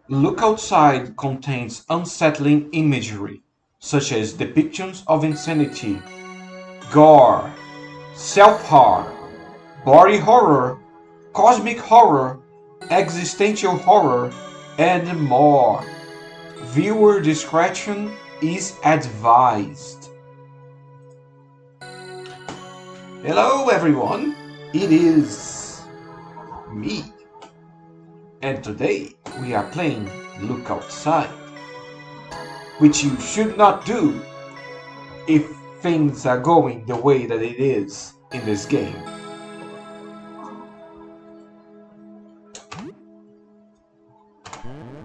Look Outside contains unsettling imagery, such as depictions of insanity, gore, self-harm, body horror, cosmic horror, existential horror, and more. Viewer discretion is advised. Hello everyone, it is me. And today we are playing Look Outside, which you should not do if things are going the way that it is in this game.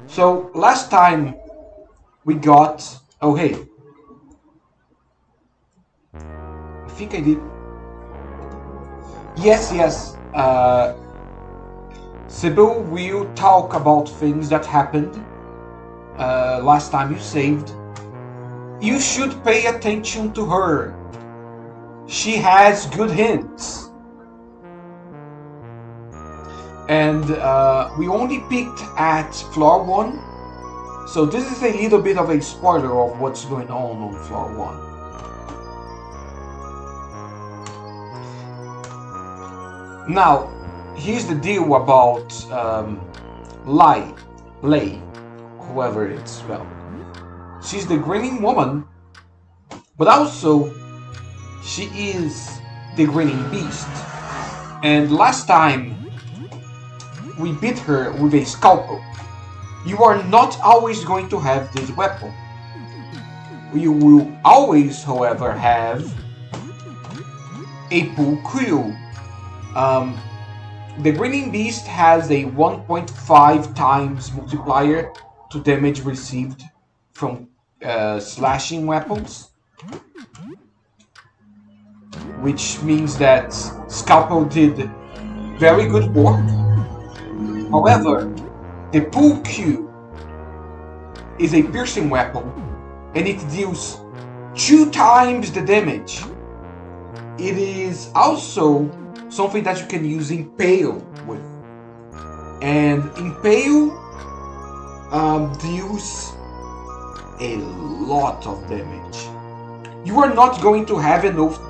So last time we got... Oh hey, I think I did... Yes, Sybil will talk about things that happened last time you saved. You should pay attention to her. She has good hints. And we only picked at floor 1. So this is a little bit of a spoiler of what's going on floor 1. Now, here's the deal about Lay, whoever it's spelled. She's the grinning woman, but also she is the grinning beast. And last time we beat her with a scalpel. You are not always going to have this weapon. You will always, however, have a pool cue. The Grinning Beast has a 1.5 times multiplier to damage received from slashing weapons, which means that Scalpel did very good work. However, the pool cue is a piercing weapon and it deals 2 times the damage. It is also something that you can use Impale with. And Impale deals a lot of damage. You are not going to have enough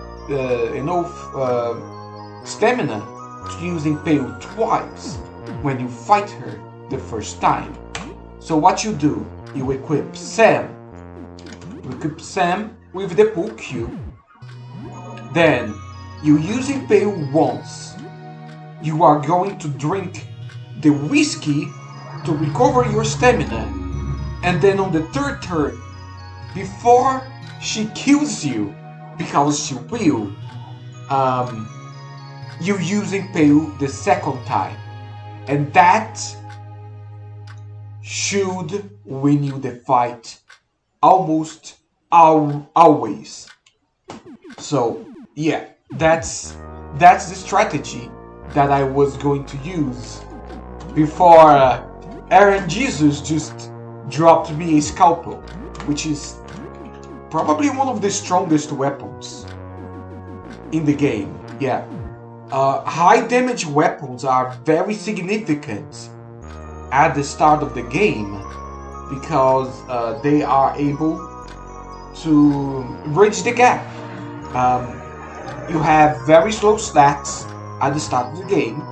stamina to use Impale twice when you fight her the first time. So what you do, you equip Sam. You equip Sam with the pool cue. Then you use Impale once. You are going to drink the whiskey to recover your stamina. And then on the third turn, before she kills you, because she will, you use Impale the second time. And that should win you the fight almost always. So yeah, that's the strategy that I was going to use before Aaron Jesus just dropped me a scalpel, which is probably one of the strongest weapons in the game. Yeah, high damage weapons are very significant at the start of the game because they are able to bridge the gap. You have very slow stats at the start of the game.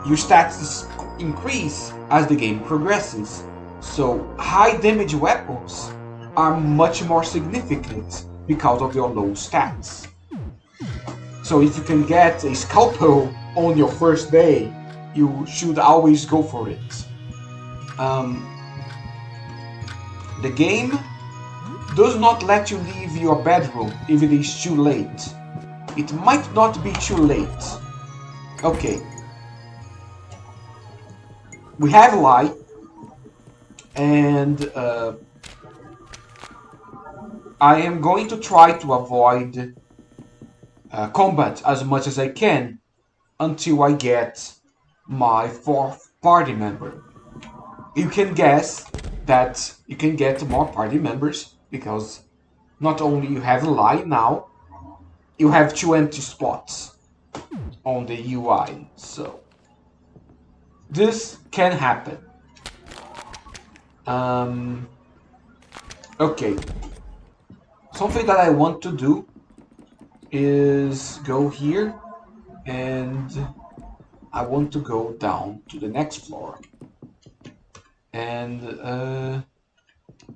Your stats increase as the game progresses. So high damage weapons are much more significant because of your low stats. So if you can get a scalpel on your first day, you should always go for it. The game does not let you leave your bedroom if it is too late. It might not be too late. Okay. We have light, and I am going to try to avoid combat as much as I can until I get my 4th party member. You can guess that you can get more party members because not only you have light now, you have 2 empty spots on the UI, so this can happen. Okay. Something that I want to do is go here, and I want to go down to the next floor. And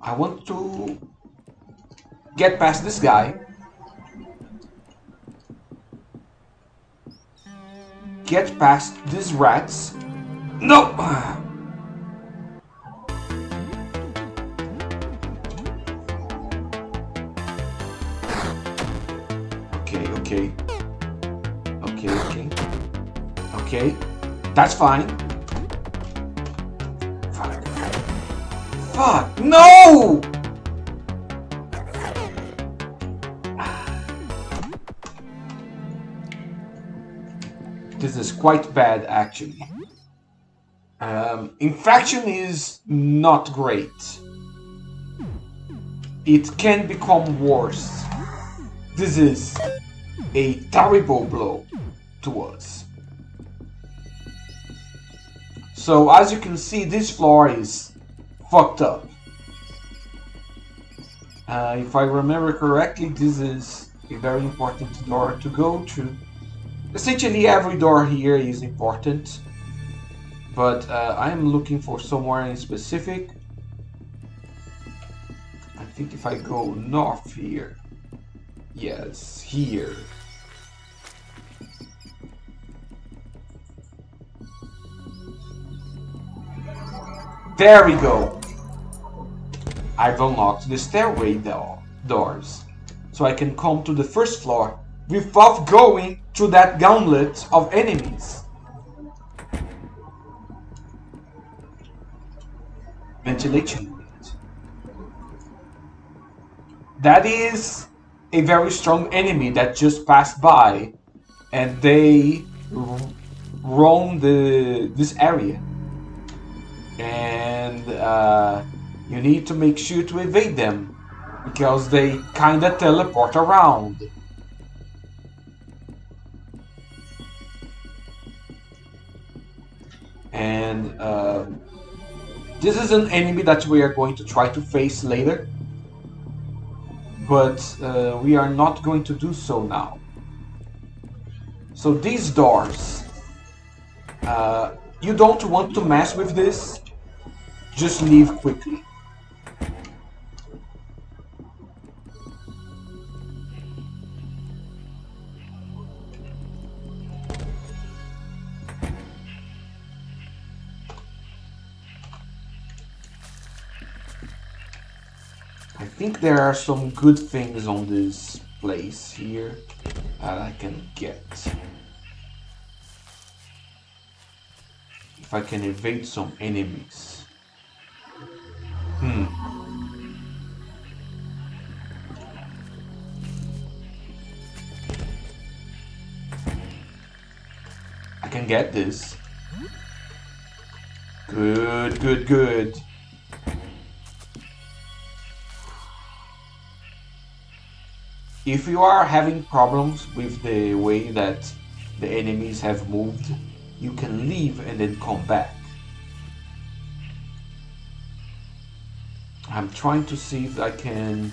I want to get past this guy, get past these rats. No! Okay, okay. Okay, okay. Okay, that's fine. Fuck. Fuck, no! This is quite bad, actually. Infection is not great. It can become worse. This is a terrible blow to us. So as you can see, this floor is fucked up. If I remember correctly, this is a very important door to go through. Essentially every door here is important, but I'm looking for somewhere in specific. I think if I go north here, yes, here. There we go. I've unlocked the stairway doors, so I can come to the first floor without going through that gauntlet of enemies. Ventilation unit. That is a very strong enemy that just passed by, and they roam this area. And you need to make sure to evade them, because they kinda teleport around. And this is an enemy that we are going to try to face later, but we are not going to do so now. So these doors, you don't want to mess with this, just leave quickly. I think there are some good things on this place here that I can get. If I can evade some enemies. I can get this. Good, good, good. If you are having problems with the way that the enemies have moved, you can leave and then come back. I'm trying to see if I can...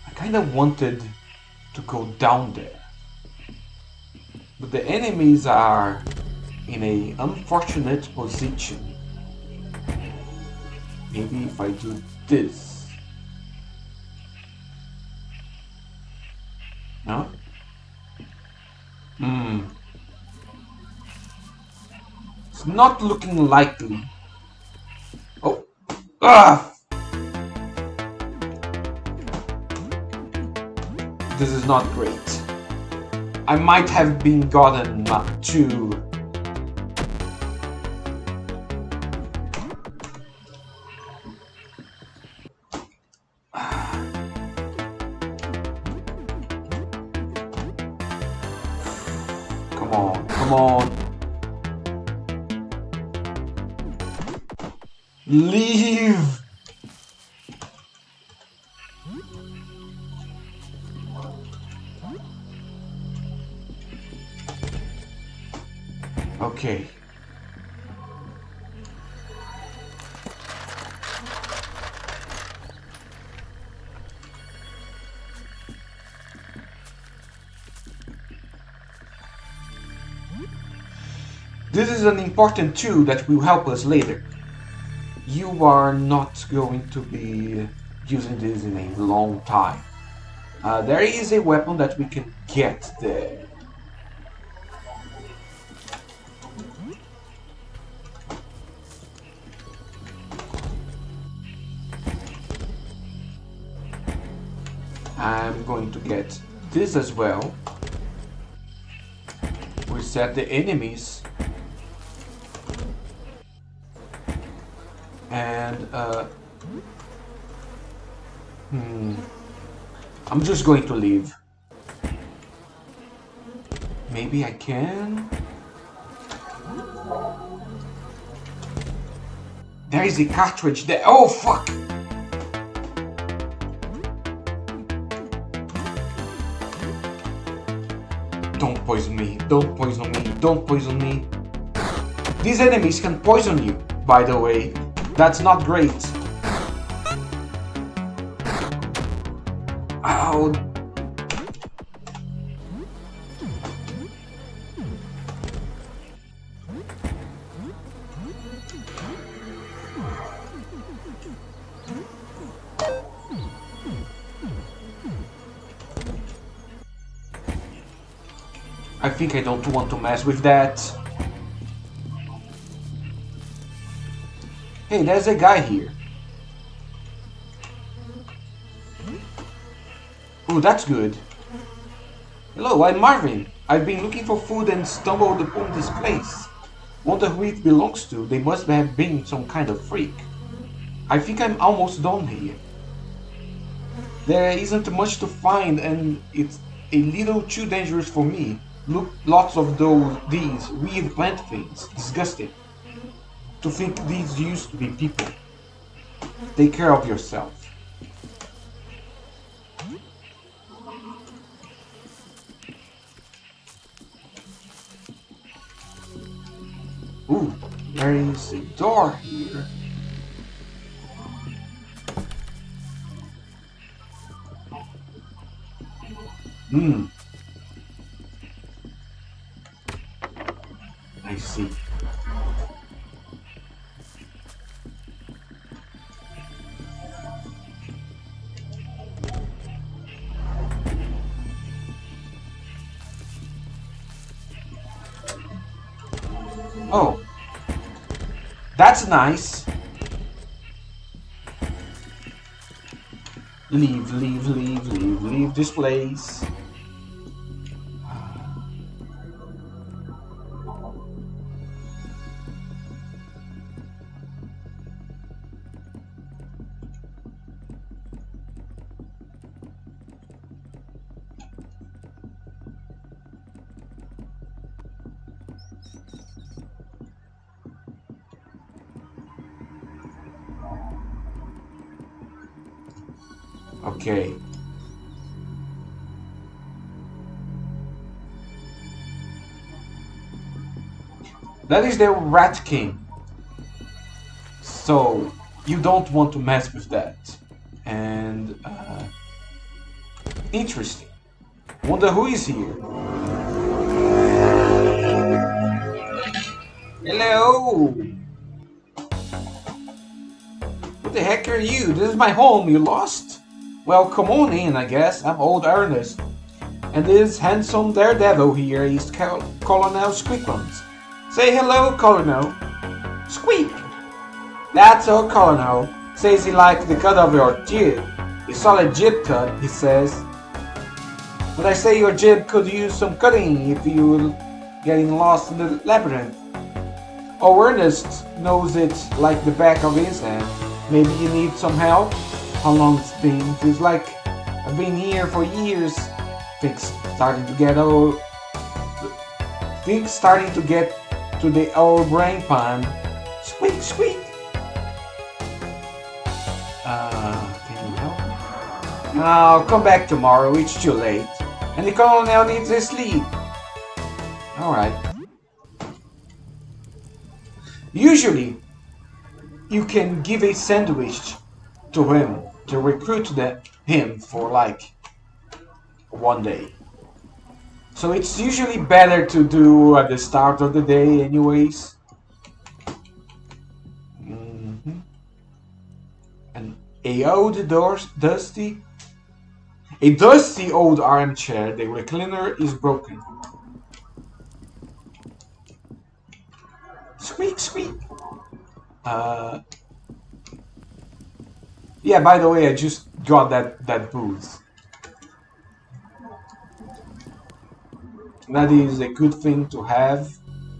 I kind of wanted to go down there, but the enemies are in an unfortunate position. Maybe if I do this. No? It's not looking likely. Oh! Ah! This is not great. I might have been gotten too. Come on, come on. Leave! Okay. This is an important tool that will help us later. You are not going to be using this in a long time. There is a weapon that we can get there. I'm going to get this as well. Reset the enemies. And I'm just going to leave. Maybe I can. There is a cartridge there. Oh fuck! Don't poison me. Don't poison me. Don't poison me. These enemies can poison you, by the way. That's not great. Ow. I think I don't want to mess with that. Hey, there's a guy here. Oh, that's good. Hello, I'm Marvin. I've been looking for food and stumbled upon this place. Wonder who it belongs to. They must have been some kind of freak. I think I'm almost done here. There isn't much to find and it's a little too dangerous for me. Look, lots of these weird plant things. Disgusting. To think these used to be people. Take care of yourself. Ooh, there is a door here. I see. Oh, that's nice. Leave this place. Okay. That is the Rat King. So, you don't want to mess with that. And, interesting. Wonder who is here. Hello! What the heck are you? This is my home, you lost? Well, come on in, I guess. I'm old Ernest. And this handsome daredevil here is Colonel Squeakums. Say hello, Colonel. Squeak! That's our Colonel. Says he likes the cut of your jib. A solid jib cut, he says. But I say your jib could use some cutting if you're getting lost in the labyrinth. Oh, Ernest knows it like the back of his hand. Maybe you need some help? How long it's been? Feels like I've been here for years. Things starting to get old. Things starting to get to the old brain pan. Squeak, squeak. Can you help? I'll come back tomorrow. It's too late, and the colonel needs his sleep. All right. Usually, you can give a sandwich to him to recruit him for like one day. So it's usually better to do at the start of the day anyways. And a dusty old armchair. The recliner is broken. Squeak, squeak. Yeah, by the way, I just got that booth. That is a good thing to have.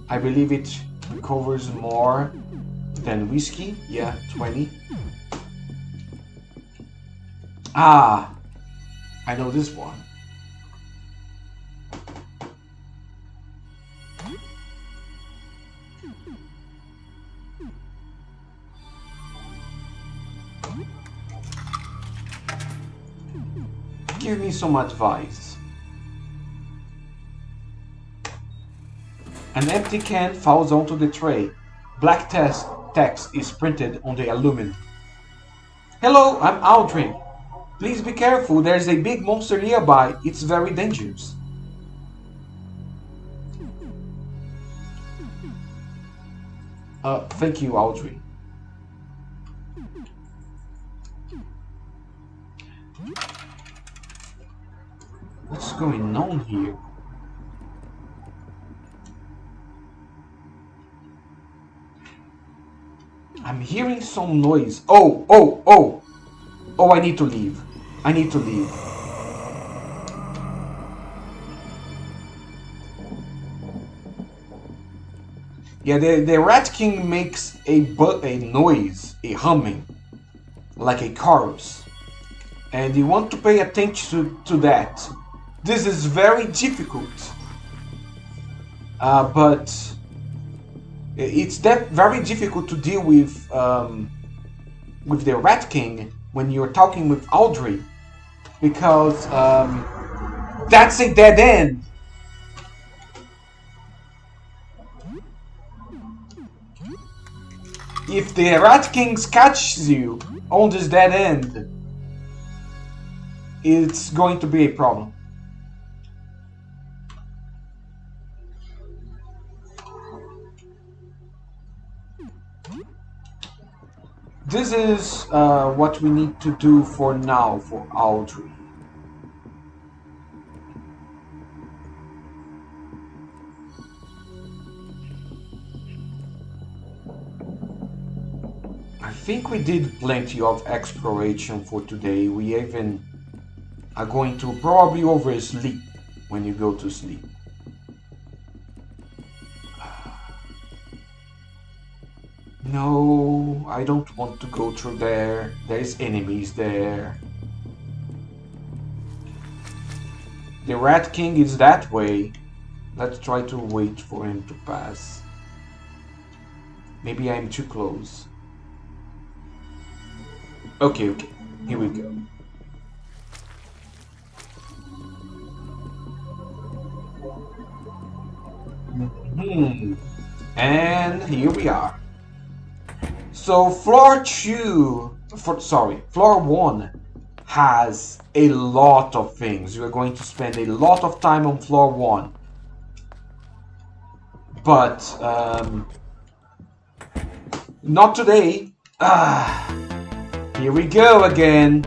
I believe it recovers more than whiskey. Yeah, 20. Ah, I know this one. Give me some advice. An empty can falls onto the tray. Black text is printed on the aluminum. Hello, I'm Aldrin. Please be careful, there's a big monster nearby. It's very dangerous. Thank you, Aldrin. What's going on here? I'm hearing some noise. Oh, I need to leave. I need to leave. Yeah, the Rat King makes a noise, a humming, like a chorus. And you want to pay attention to that. This is very difficult. But it's very difficult to deal with the Rat King when you're talking with Audrey, because that's a dead end. If the Rat King catches you on this dead end, it's going to be a problem. This is what we need to do for now for Audrey. I think we did plenty of exploration for today. We even are going to probably oversleep when you go to sleep. No, I don't want to go through there. There's enemies there. The Rat King is that way. Let's try to wait for him to pass. Maybe I'm too close. Okay, here we go. And here we are. So floor 1 has a lot of things. We're going to spend a lot of time on floor 1. But not today. Here we go again.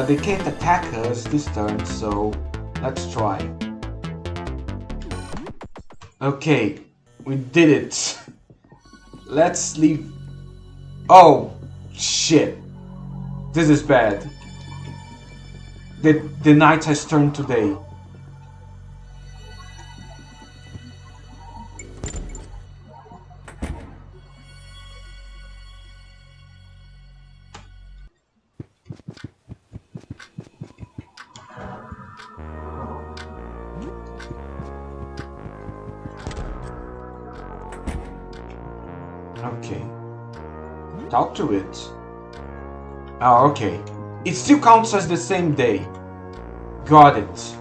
They can't attack us this turn, so let's try. Okay, we did it. Let's leave. Oh, shit. This is bad. The night has turned to day. Okay. Talk to it. Oh, okay. It still counts as the same day. Got it.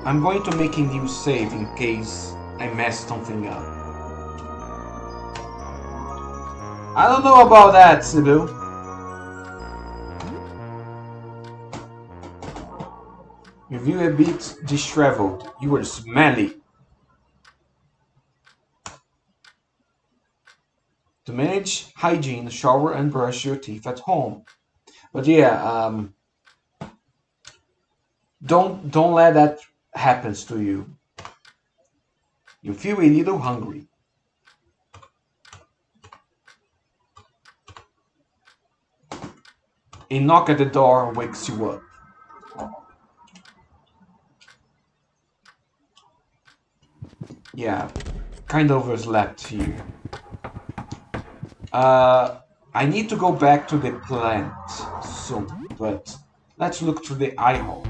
I'm going to make a new save in case I mess something up. I don't know about that, Sibyl. You feel a bit disheveled. You were smelly. To manage hygiene, shower and brush your teeth at home. But yeah, don't let that happen to you. You feel a little hungry. A knock at the door wakes you up. Yeah, kind of overslept here. I need to go back to the plant soon, but let's look through the eye hole.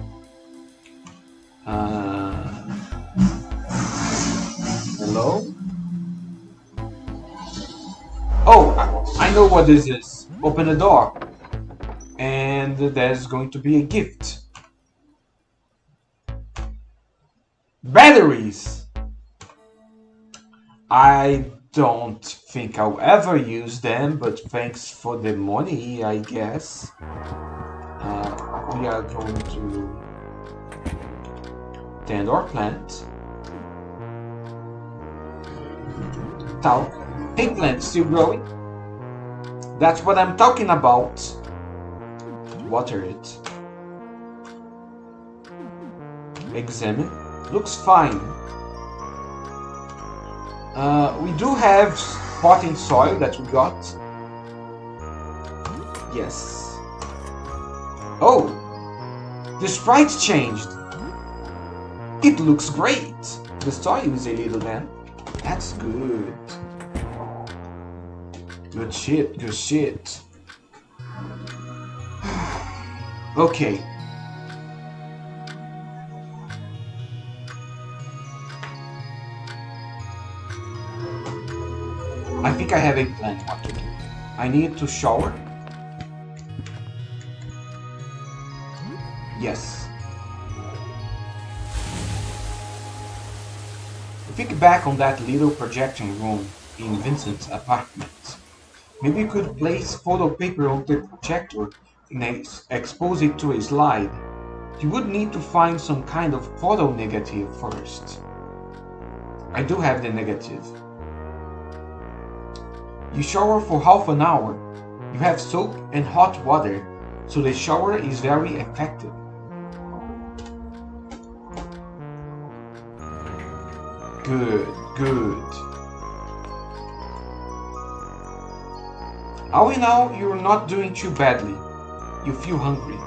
Hello? Oh, I know what this is. Open the door. And there's going to be a gift. Batteries! I don't think I'll ever use them, but thanks for the money, I guess. We are going to tend our plant. Talk. Hey, plant, still growing? That's what I'm talking about. Water it. Examine. Looks fine. We do have potting soil that we got. Yes. Oh! The sprite changed. It looks great. The soil is a little damp. That's good. Good shit, good shit. Okay. I think I have a plan what to do. I need to shower. Yes. Think back on that little projection room in Vincent's apartment. Maybe you could place photo paper on the projector and expose it to a slide. You would need to find some kind of photo negative first. I do have the negative. You shower for half an hour. You have soap and hot water, so the shower is very effective. Good, good. All in all, you're not doing too badly. You feel hungry.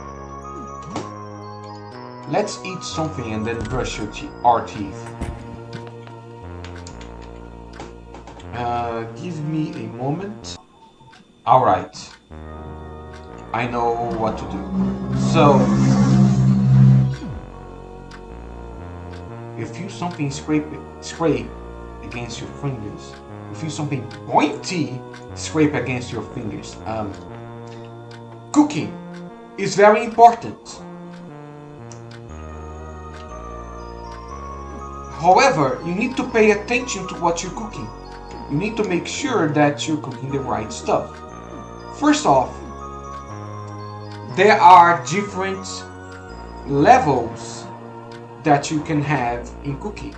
Let's eat something and then brush our teeth. Give me a moment. Alright. I know what to do. So, you feel something scrape against your fingers. You feel something pointy scrape against your fingers. Cooking is very important. However, you need to pay attention to what you're cooking. You need to make sure that you're cooking the right stuff. First off, there are different levels that you can have in cooking.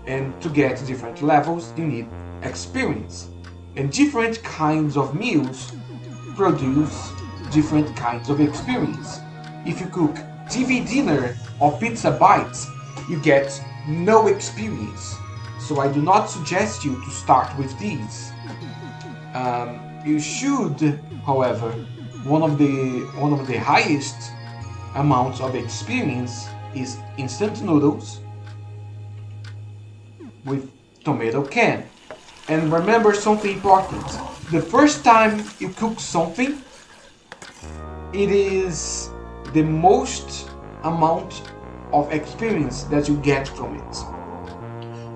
And to get different levels, you need experience. And different kinds of meals produce different kinds of experience. If you cook TV dinner or pizza bites, you get no experience. So I do not suggest you to start with these. You should, however, one of the highest amounts of experience is instant noodles with tomato can. And remember something important. The first time you cook something, it is the most amount of experience that you get from it.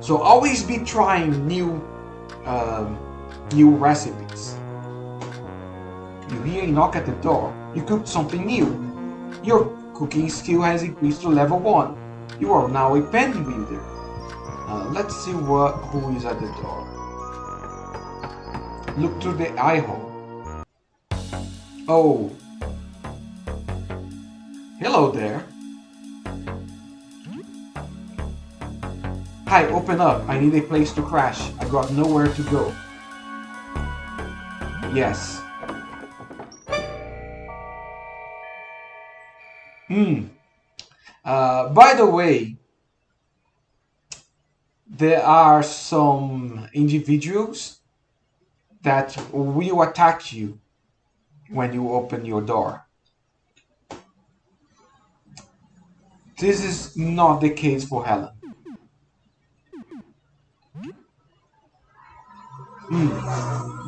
So always be trying new recipes. You hear a knock at the door. You cooked something new. Your cooking skill has increased to level 1. You are now a pen wielder. Let's see who is at the door. Look through the eye hole. Oh. Hello there. Hi, open up. I need a place to crash. I got nowhere to go. Yes. By the way, there are some individuals that will attack you when you open your door. This is not the case for Helen.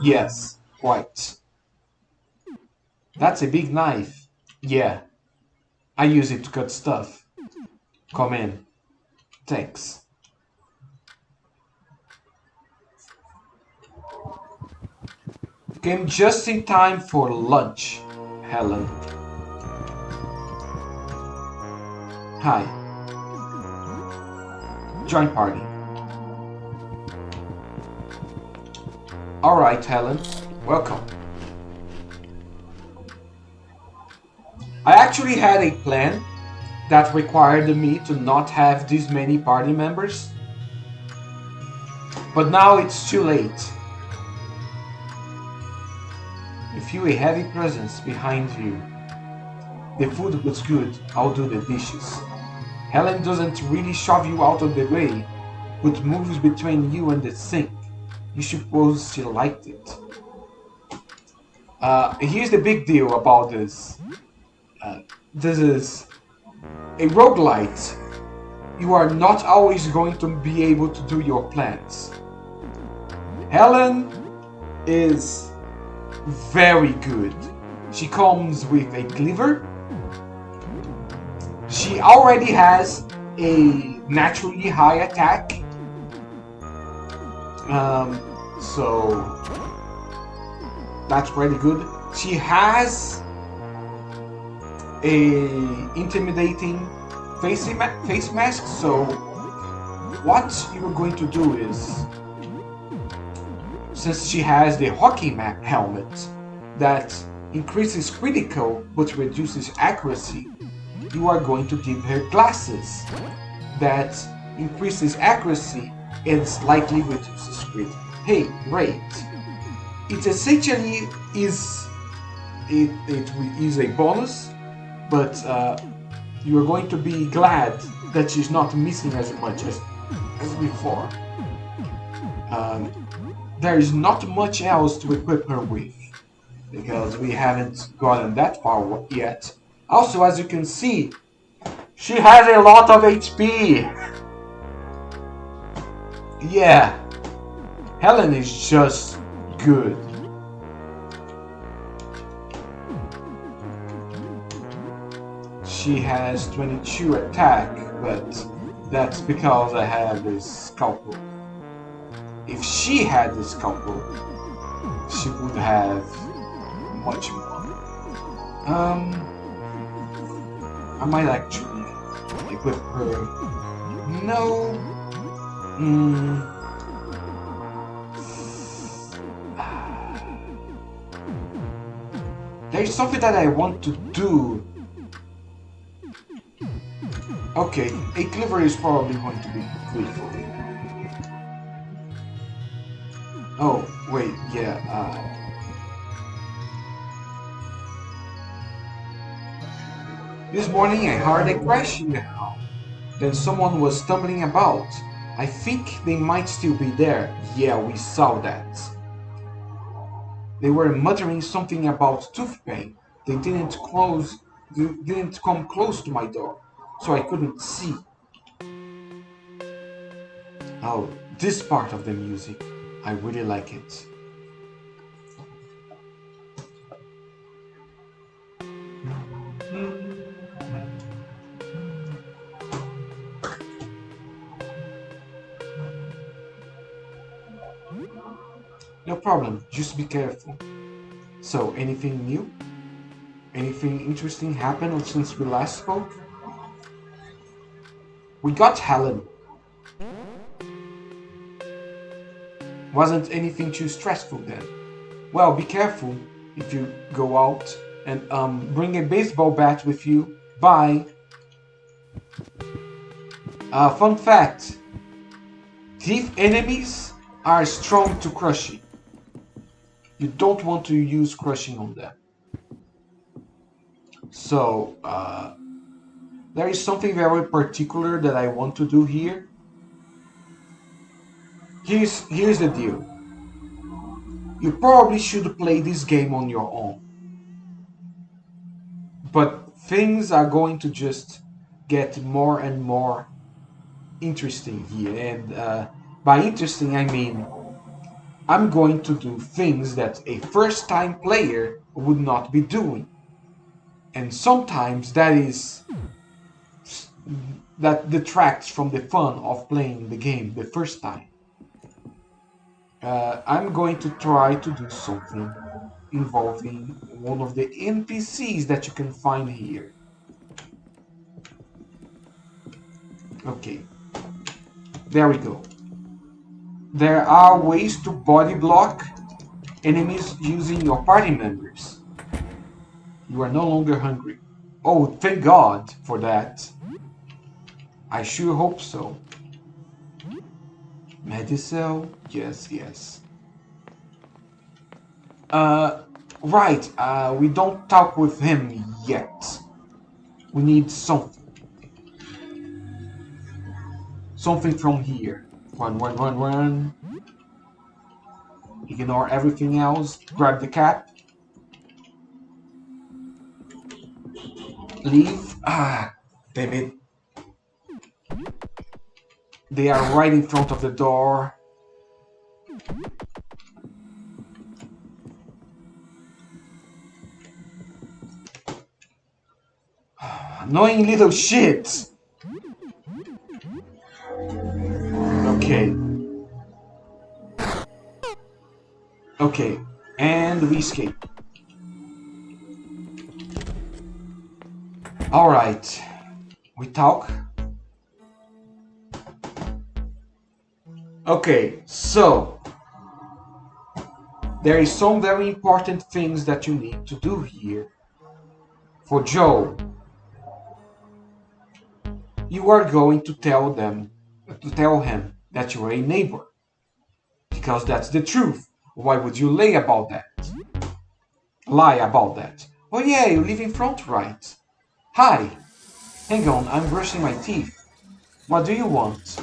Yes, quite. That's a big knife. Yeah, I use it to cut stuff. Come in. Thanks. Came just in time for lunch, Helen. Hi. Join party. Alright, Helen. Welcome. I actually had a plan that required me to not have this many party members. But now it's too late. You feel a heavy presence behind you. The food was good, I'll do the dishes. Helen doesn't really shove you out of the way, but moves between you and the sink. You suppose she liked it. Here's the big deal about this. This is a roguelite. You are not always going to be able to do your plans. Helen is very good. She comes with a cleaver. She already has a naturally high attack. So that's pretty good. She has a intimidating face mask. So what you're going to do is, since she has the hockey helmet that increases critical but reduces accuracy, you are going to give her glasses that increases accuracy and slightly reduces crit. Hey, great! It essentially is a bonus, but you are going to be glad that she's not missing as much as before. There is not much else to equip her with, because we haven't gotten that far yet. Also, as you can see, she has a lot of HP. Yeah, Helen is just good. She has 22 attack, but that's because I have this scalpel. If she had the scalpel, she would have much more. I might actually equip her. No. There's something that I want to do. Okay, a cleaver is probably going to be good for me. Oh, wait, yeah, This morning I heard a crash in the house. Then someone was stumbling about. I think they might still be there. Yeah, we saw that. They were muttering something about tooth pain. They didn't come close to my door, so I couldn't see. Oh, this part of the music. I really like it. No problem, just be careful. So, anything new? Anything interesting happened since we last spoke? We got Helen. Wasn't anything too stressful then? Well, be careful if you go out. And bring a baseball bat with you. Bye. Fun fact. Thief enemies are strong to crushing. You don't want to use crushing on them. So, there is something very particular that I want to do here. Here's the deal. You probably should play this game on your own. But things are going to just get more and more interesting here. And by interesting, I mean I'm going to do things that a first-time player would not be doing. And sometimes that detracts from the fun of playing the game the first time. I'm going to try to do something involving one of the NPCs that you can find here. Okay, there we go. There are ways to body block enemies using your party members. You are no longer hungry. Oh, thank God for that. I sure hope so. Medicel? Yes, yes. Right, we don't talk with him yet. We need something. Something from here. Run, run, run, run. Ignore everything else. Grab the cap. Leave. Ah, damn it. They are right in front of the door. Annoying little shit. Okay. Okay, and we escape. Alright. We talk. Okay, so there is some very important things that you need to do here. For Joe, you are going to tell him that you are a neighbor. Because that's the truth. Why would you lie about that? Oh yeah, you live in front, right? Hi. Hang on, I'm brushing my teeth. What do you want?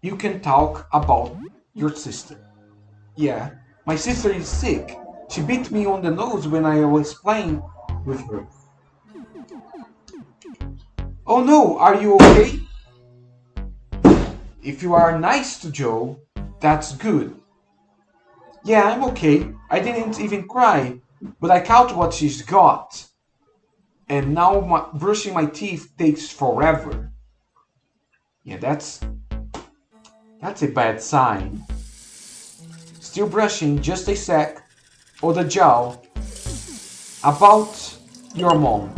You can talk about your sister. Yeah, my sister is sick. She bit me on the nose when I was playing with her. Oh no, are you okay? If you are nice to Joe, that's good. Yeah, I'm okay. I didn't even cry, but I caught what she's got. And now brushing my teeth takes forever. Yeah, that's a bad sign. Still brushing, just a sec. Or the jaw. About your mom.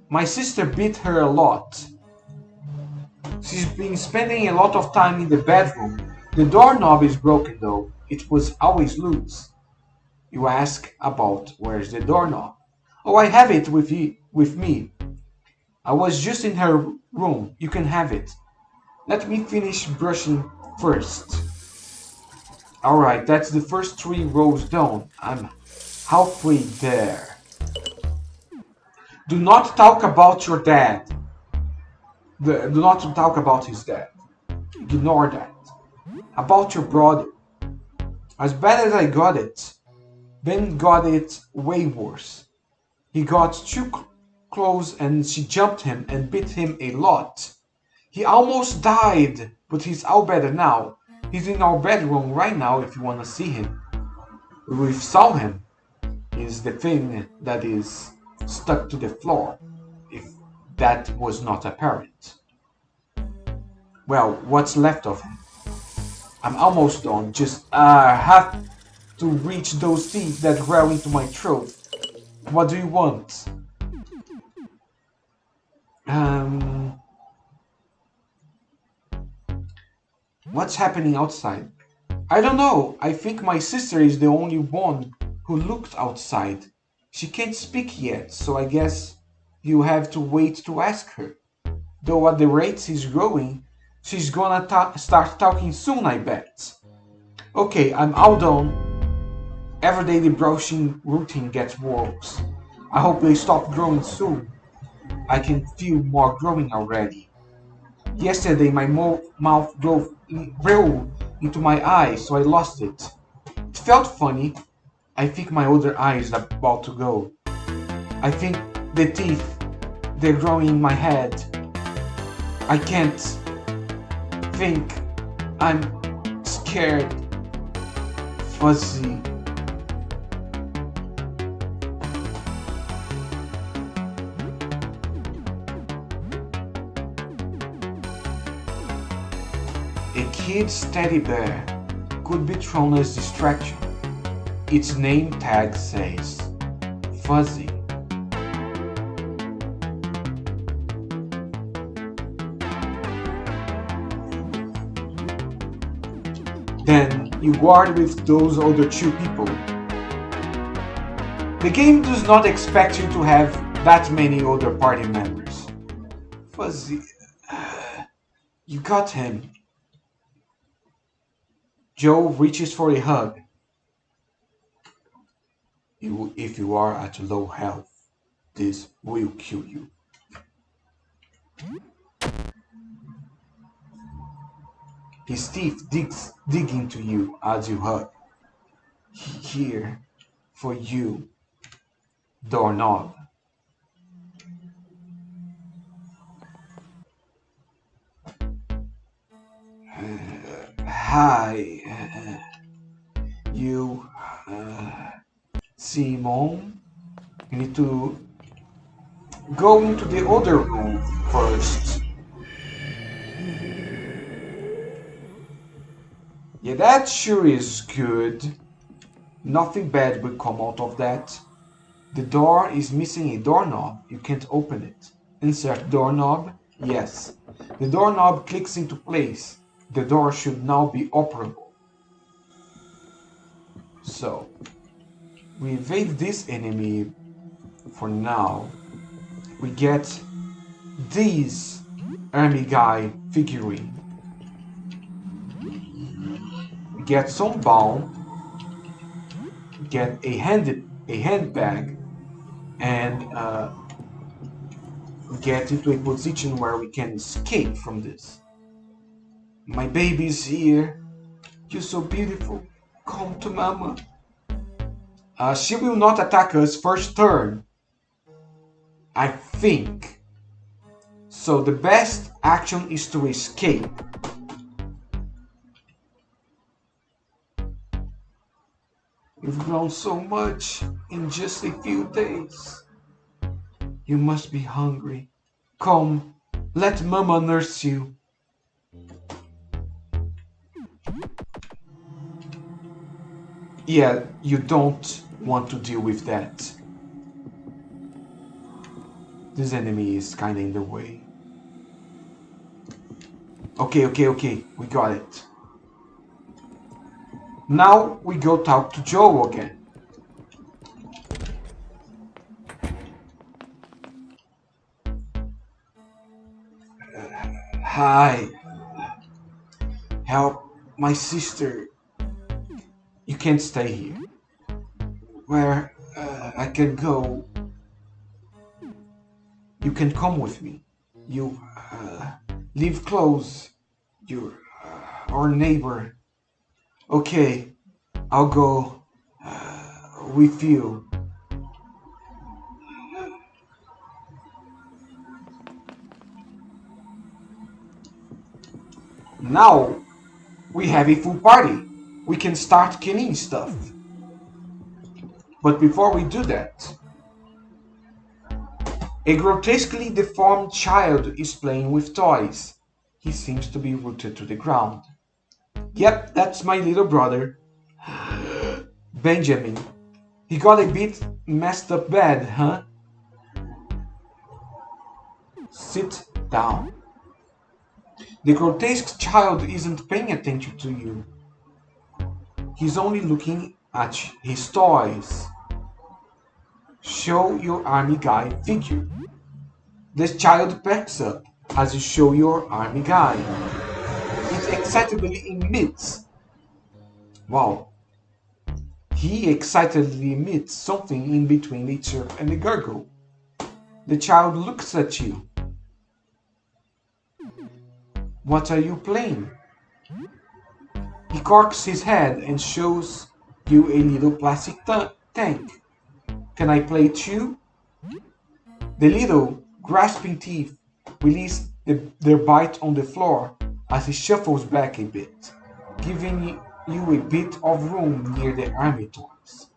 My sister beat her a lot. She's been spending a lot of time in the bedroom. The doorknob is broken though. It was always loose. You ask about where's the doorknob. Oh, I have it with me. I was just in her room. You can have it. Let me finish brushing first. Alright, that's the first 3 rows down. I'm halfway there. Do not talk about your dad. Do not talk about his dad. Ignore that. About your brother. As bad as I got it, Ben got it way worse. He got too close and she jumped him and bit him a lot. He almost died, but he's all better now. He's in our bedroom right now if you want to see him. We saw him. Is the thing that is stuck to the floor, if that was not apparent. Well, what's left of him? I'm almost done, just have to reach those teeth that grow into my throat. What do you want? What's happening outside? I don't know. I think my sister is the only one who looked outside. She can't speak yet, so I guess you have to wait to ask her. Though at the rate she's growing, she's gonna start talking soon, I bet. Okay, I'm all done. Every day the brushing routine gets worse. I hope they stop growing soon. I can feel more growing already. Yesterday my mouth grew into my eye, so I lost it. It felt funny. I think my other eye is about to go. I think the teeth, they're growing in my head. I can't think. I'm scared. Fuzzy. A kid's teddy bear could be thrown as distraction. Its name tag says Fuzzy. Then you guard with those other two people. The game does not expect you to have that many other party members. Fuzzy, you got him. Joe reaches for a hug. If you are at low health, this will kill you. His teeth dig into you as you hug. Here, for you, doorknob. Hi, you see Mom? You need to go into the other room first. Yeah, that sure is good. Nothing bad will come out of that. The door is missing a doorknob. You can't open it. Insert doorknob. Yes. The doorknob clicks into place. The door should now be operable. So, we evade this enemy for now. We get this army guy figurine. We get some balm. Get a handbag, and get into a position where we can escape from this. My baby's here. You're so beautiful. Come to mama. She will not attack us first turn, I think. So the best action is to escape. You've grown so much in just a few days. You must be hungry. Come, let mama nurse you. Yeah, you don't want to deal with that. This enemy is kinda in the way. Okay, we got it. Now we go talk to Joe again. Hi. Help my sister. You can't stay here. Where I can go. You can come with me. You live close. You're our neighbor. Okay, I'll go with you. Now we have a full party. We can start killing stuff. But before we do that, a grotesquely deformed child is playing with toys. He seems to be rooted to the ground. Yep, that's my little brother, Benjamin. He got a bit messed up bad, huh? Sit down. The grotesque child isn't paying attention to you. He's only looking at his toys. Show your army guy figure. The child backs up as you show your army guy. It excitedly emits. Wow. He excitedly emits something in between the chirp and the gurgle. The child looks at you. What are you playing? He cocks his head and shows you a little plastic tank. Can I play too? The little, grasping teeth release their bite on the floor as he shuffles back a bit, giving you a bit of room near the army toys.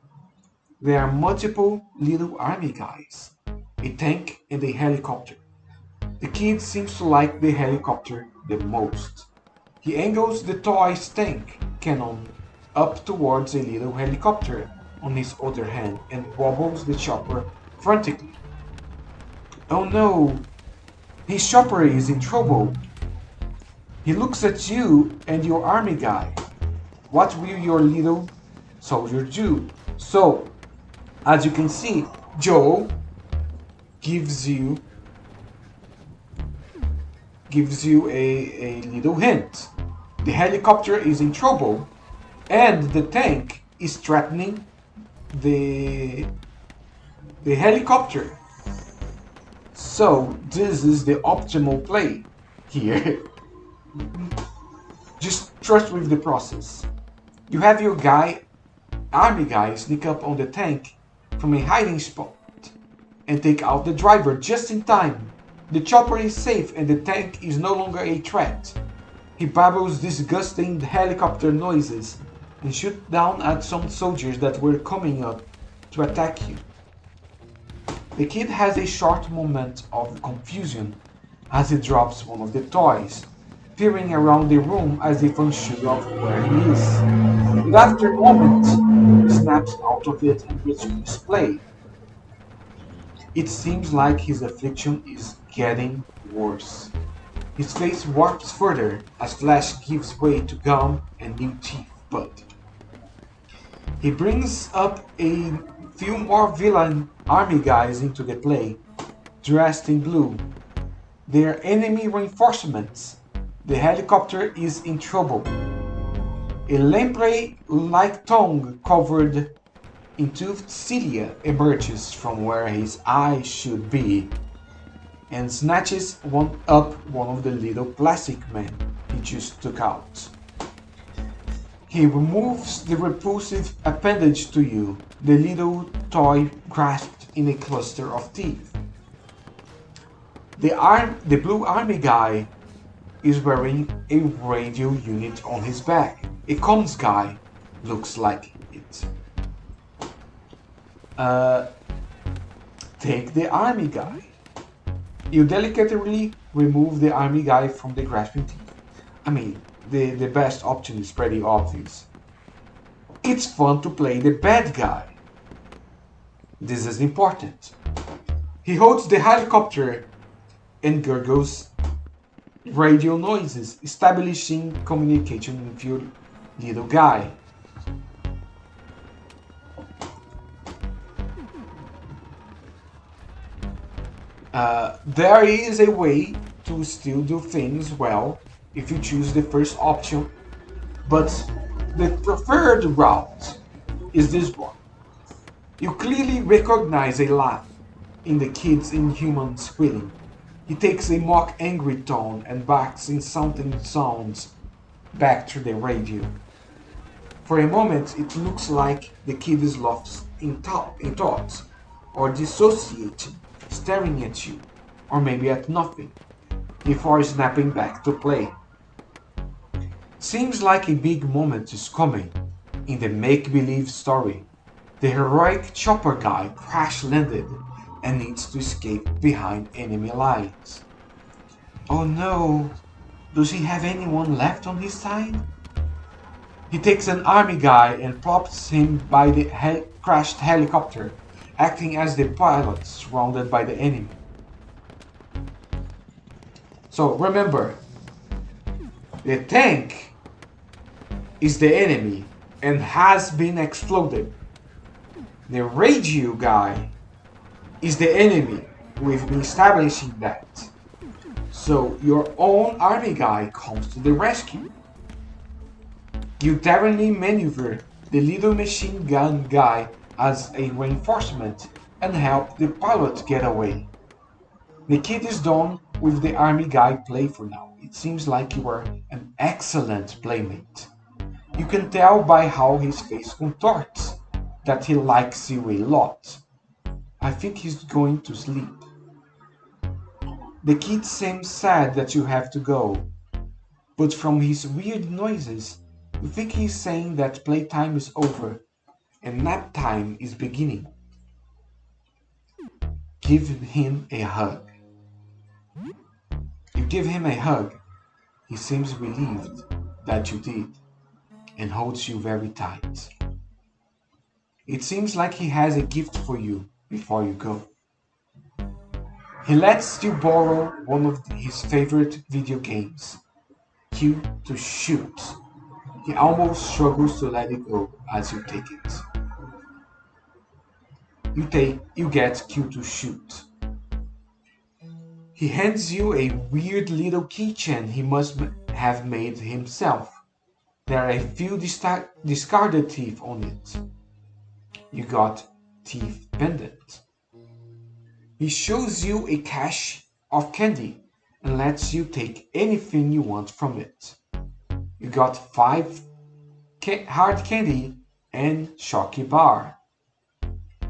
There are multiple little army guys, a tank and a helicopter. The kid seems to like the helicopter the most. He angles the toy's tank cannon up towards a little helicopter on his other hand and wobbles the chopper frantically. Oh no! His chopper is in trouble! He looks at you and your army guy. What will your little soldier do? So, as you can see, Joe gives you a little hint. The helicopter is in trouble and the tank is threatening the helicopter. So this is the optimal play here. Just trust with the process. You have your army guy sneak up on the tank from a hiding spot and take out the driver just in time. The chopper is safe and the tank is no longer a threat. He babbles disgusting helicopter noises and shoots down at some soldiers that were coming up to attack you. The kid has a short moment of confusion as he drops one of the toys, peering around the room as if unsure of where he is. But after a moment, he snaps out of it and resumes play. It seems like his affliction is getting worse. His face warps further as flesh gives way to gum and new teeth bud. He brings up a few more villain army guys into the play, dressed in blue. They are enemy reinforcements. The helicopter is in trouble. A lamprey-like tongue covered in toothed cilia emerges from where his eye should be and snatches one of the little plastic men he just took out. He removes the repulsive appendage to you, the little toy grasped in a cluster of teeth. The blue army guy is wearing a radio unit on his back. A comms guy looks like it. Take the army guy. You delicately remove the army guy from the grasping teeth. I mean, the best option is pretty obvious. It's fun to play the bad guy. This is important. He holds the helicopter and gurgles radio noises, establishing communication with your little guy. There is a way to still do things well if you choose the first option, but the preferred route is this one. You clearly recognize a laugh in the kid's inhuman squealing. He takes a mock angry tone and barks insulting sounds back through the radio. For a moment it looks like the kid is lost in thought, or dissociating, staring at you, or maybe at nothing, before snapping back to play. Seems like a big moment is coming in the make-believe story. The heroic chopper guy crash-landed and needs to escape behind enemy lines. Oh no, does he have anyone left on his side? He takes an army guy and plops him by the crashed helicopter, acting as the pilot surrounded by the enemy. So remember, The tank is the enemy and has been exploded. The radio guy is the enemy. We've been establishing that. So your own army guy comes to the rescue. You daringly maneuver the little machine gun guy as a reinforcement and help the pilot get away. The kid is done with the army guy play for now. It seems like you are an excellent playmate. You can tell by how his face contorts that he likes you a lot. I think he's going to sleep. The kid seems sad that you have to go, but from his weird noises, you think he's saying that playtime is over and nap time is beginning. Give him a hug. You give him a hug. He seems relieved that you did and holds you very tight. It seems like he has a gift for you before you go. He lets you borrow one of his favorite video games, Q to Shoot. He almost struggles to let it go as you take it. You get Q to Shoot. He hands you a weird little keychain he must have made himself. There are a few discarded teeth on it. You got teeth pendant. He shows you a cache of candy and lets you take anything you want from it. You got 5 hard candy and Shocky bar.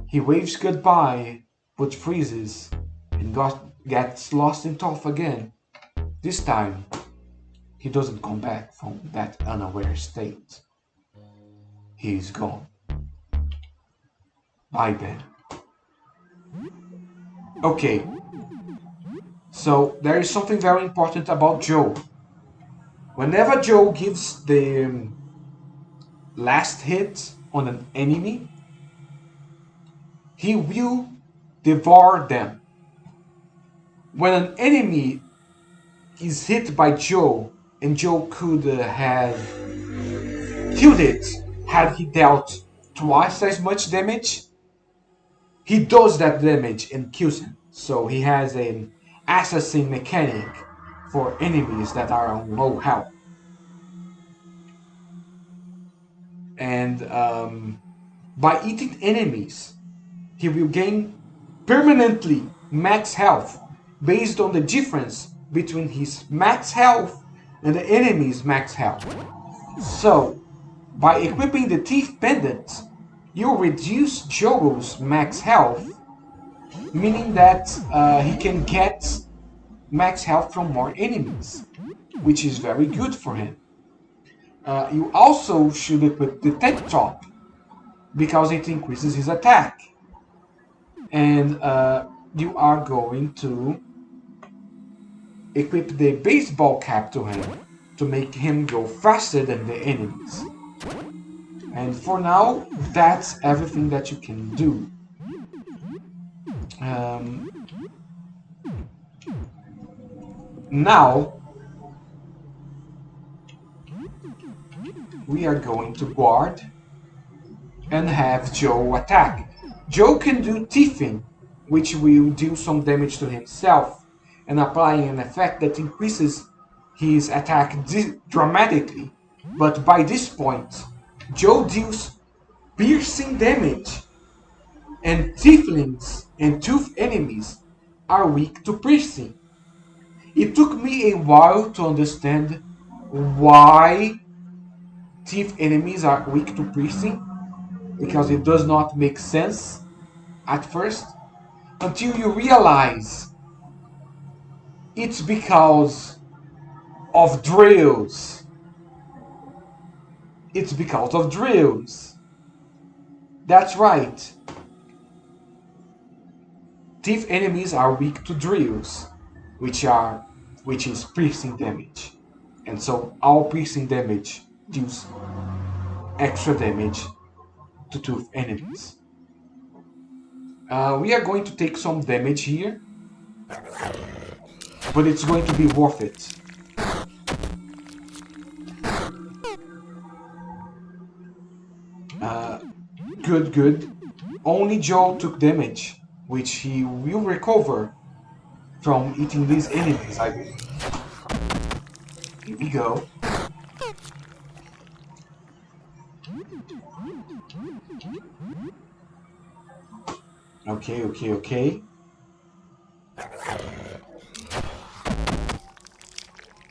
He waves goodbye but freezes and gets lost in thought again. This time, he doesn't come back from that unaware state. He is gone. Bye then. Okay, so there is something very important about Joe. Whenever Joe gives the last hit on an enemy, he will devour them. When an enemy is hit by Joe, and Joe could have killed it had he dealt twice as much damage, he does that damage and kills him. So he has an assassin mechanic for enemies that are on low health. And by eating enemies, he will gain permanently max health based on the difference between his max health and the enemy's max health. So, by equipping the Teeth Pendant, you reduce Jogo's max health, meaning that he can get max health from more enemies, which is very good for him. You also should equip the Tank Top, because it increases his attack. And you are going to equip the baseball cap to him to make him go faster than the enemies. And for now, that's everything that you can do. Now, we are going to guard and have Joe attack. Joe can do teething, which will do some damage to himself and applying an effect that increases his attack dramatically. But by this point, Joe deals piercing damage, and tieflings and tooth enemies are weak to piercing. It took me a while to understand why teeth enemies are weak to piercing, because it does not make sense at first, until you realize it's because of drills. It's because of drills. That's right. Teeth enemies are weak to drills, which is piercing damage. And so all piercing damage deals extra damage to tooth enemies. We are going to take some damage here, but it's going to be worth it. Good, good. Only Joe took damage, which he will recover from eating these enemies, I believe. Here we go. Okay, okay, okay.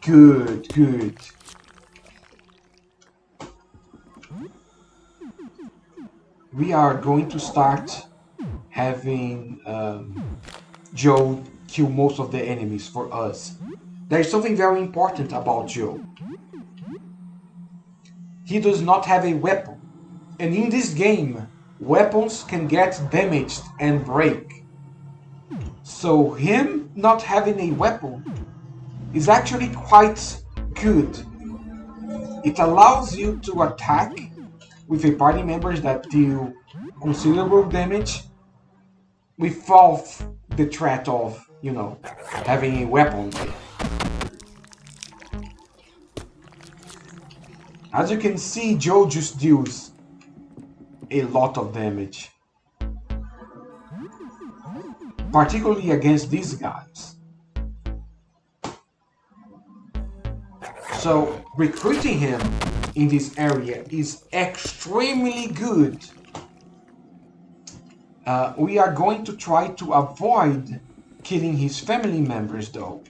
Good, good. We are going to start having Joe kill most of the enemies for us. There is something very important about Joe. He does not have a weapon. And in this game, weapons can get damaged and break. So him not having a weapon is actually quite good. It allows you to attack with a party members that deal considerable damage without the threat of, you know, having a weapon. As you can see, Joe just deals a lot of damage, particularly against these guys. So recruiting him in this area is extremely good. We are going to try to avoid killing his family members though.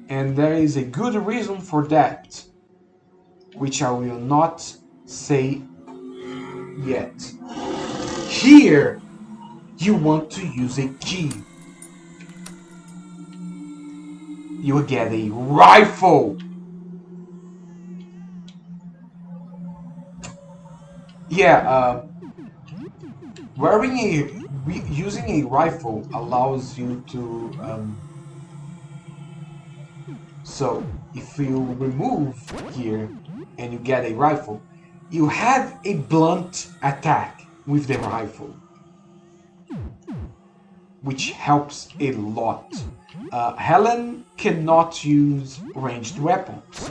And there is a good reason for that, which I will not say yet. Here, you want to use a key. You will get a rifle. Yeah, using a rifle allows you to so if you remove here and you get a rifle, you have a blunt attack with the rifle, which helps a lot. Helen cannot use ranged weapons,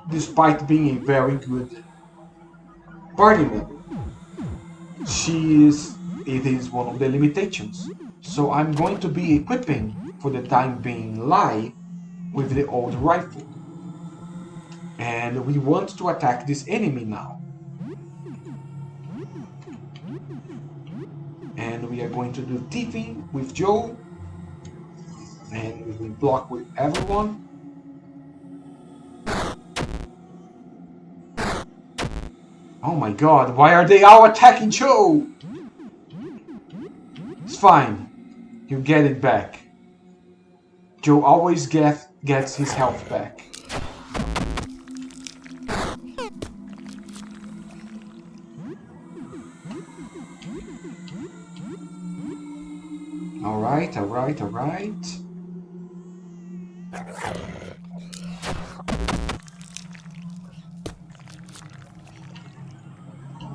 despite being a very good party member. It is one of the limitations. So I'm going to be equipping, for the time being, Lai with the old rifle. And we want to attack this enemy now. And we are going to do thieving with Joe. And we will block with everyone. Oh my god, why are they all attacking Joe? It's fine. You get it back. Joe always gets his health back. Alright, alright, alright.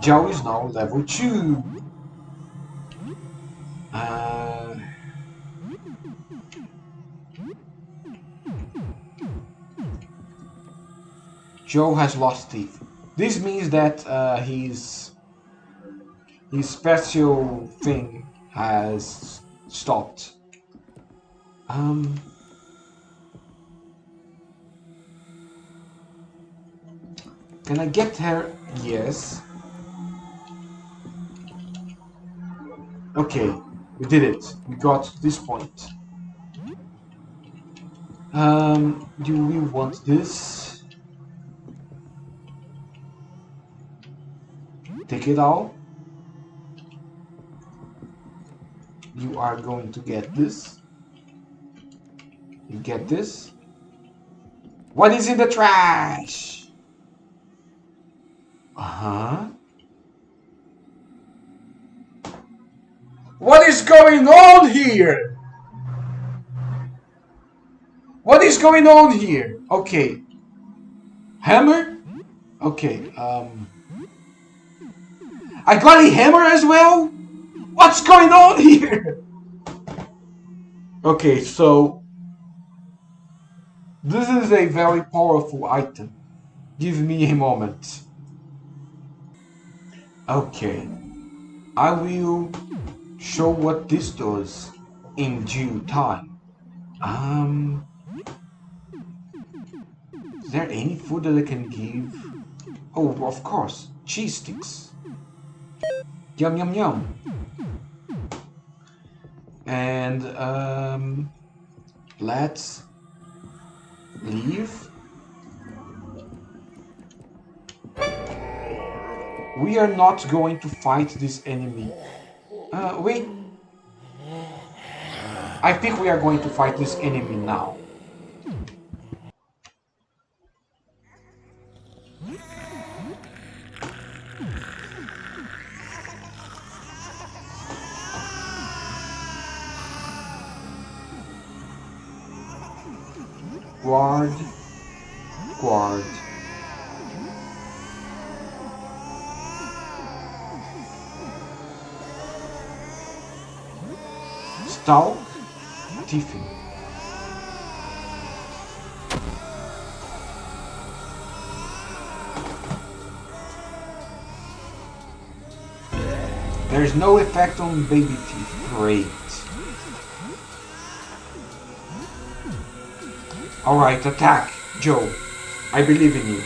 Joe is now level 2. Joe has lost teeth. This means that his special thing has stopped. Can I get her? Yes. Okay, we did it. We got to this point. Do we want this? Take it all. You are going to get this. You get this. What is in the trash? What is going on here? What is going on here? Okay. Hammer? Okay, I got a hammer as well? What's going on here? Okay, so this is a very powerful item. Give me a moment. Okay. I will show what this does in due time. Is there any food that I can give? Oh, of course, cheese sticks. Yum yum yum. And let's leave. We are not going to fight this enemy. Wait. I think we are going to fight this enemy now. Guard. Guard. Stalk. Tiffin. There's no effect on baby teeth. Great. Alright, attack, Joe. I believe in you.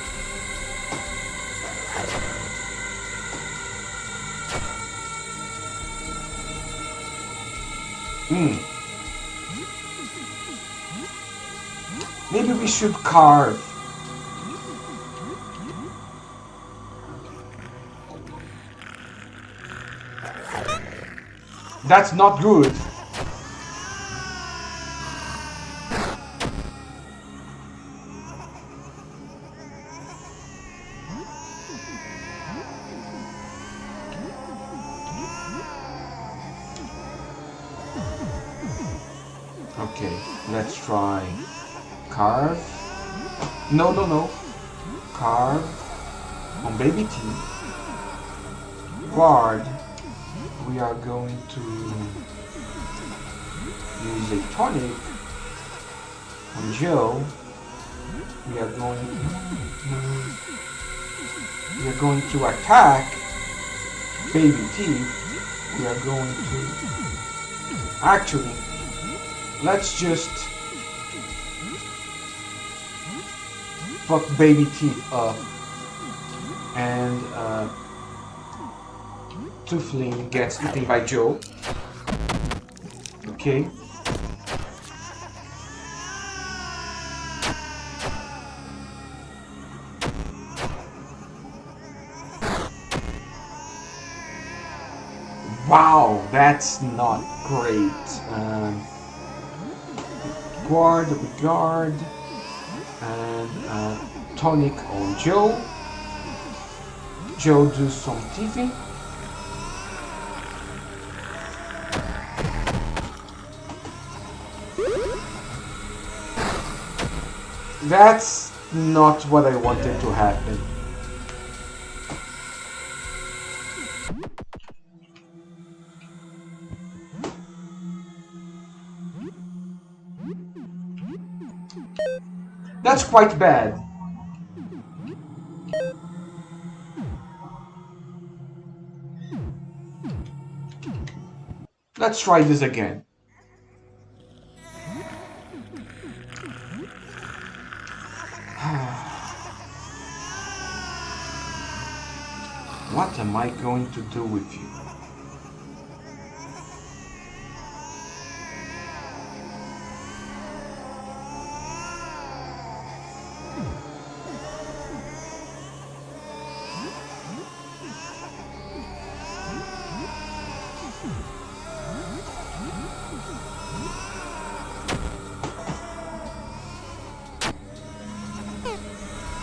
Maybe we should carve. That's not good. Okay, let's try carve. No. Carve on baby teeth. Guard. We are going to use a tonic on Joe. We are going to attack baby teeth. We are going to actually let's just fuck baby teeth up and Toothlin gets eaten by Joe. Okay. Wow, that's not great. Guard, regard, and tonic on Joe. Joe do some teething. That's not what I wanted to happen. That's quite bad. Let's try this again. What am I going to do with you?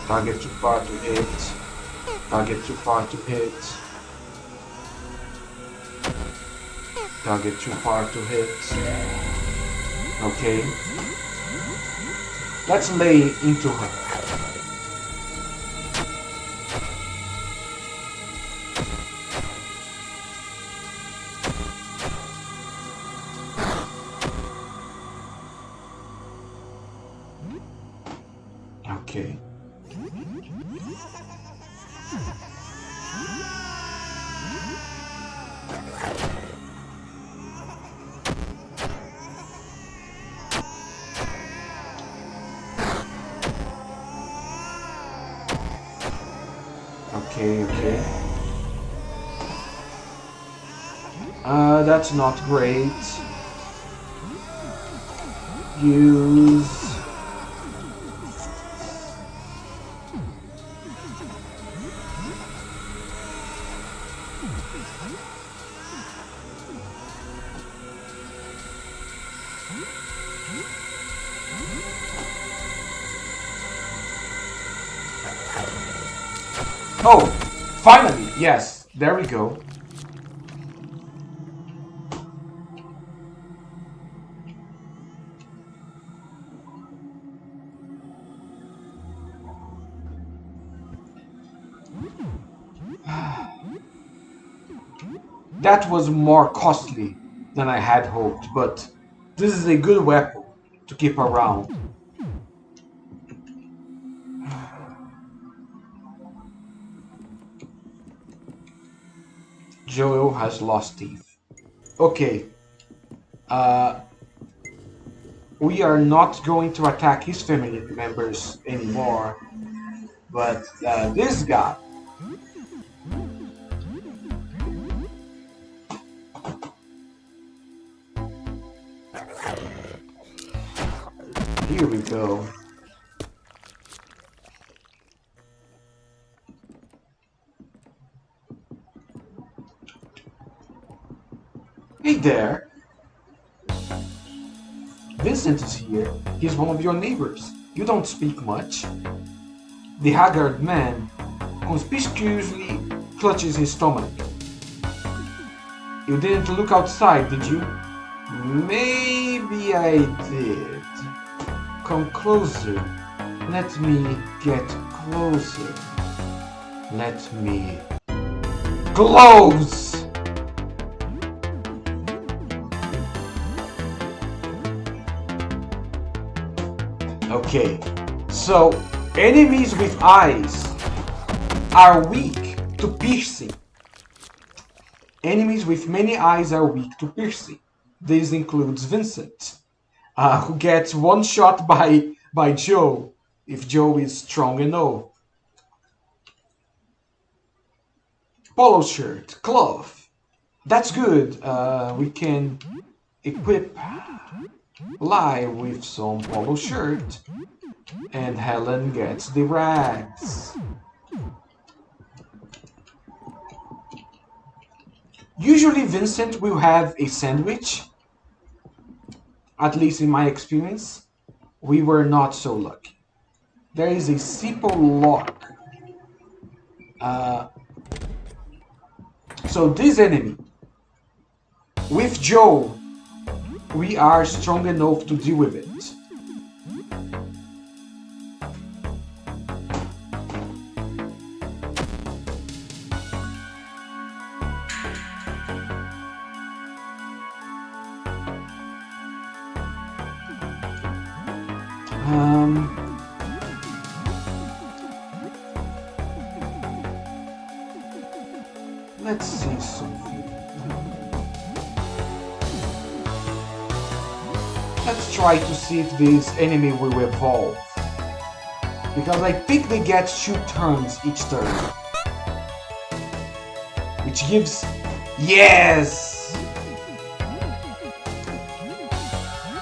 Target too far to hit. Target too far to hit. Target too far to hit. Okay. Let's lay into her. Okay. Okay, okay. That's not great. Use... Oh! Finally! Yes, there we go. That was more costly than I had hoped, but this is a good weapon to keep around. Joel has lost teeth. Okay. We are not going to attack his family members anymore, but this guy. Here we go. Hey there. Vincent is here. He's one of your neighbors. You don't speak much. The haggard man conspicuously clutches his stomach. You didn't look outside, did you? Maybe I did. Come closer. Let me get closer. Let me... Close! Okay, so enemies with eyes are weak to piercing. Enemies with many eyes are weak to piercing. This includes Vincent, who gets one shot by Joe, if Joe is strong enough. Polo shirt, cloth. That's good. We can equip Lie with some polo shirt, and Helen gets the rags. Usually Vincent will have a sandwich, at least in my experience. We were not so lucky. There is a simple lock. So this enemy, with Joe, we are strong enough to deal with it. Let's see something. Let's try to see if this enemy will evolve. Because I think they get 2 turns each turn. Which gives... Yes!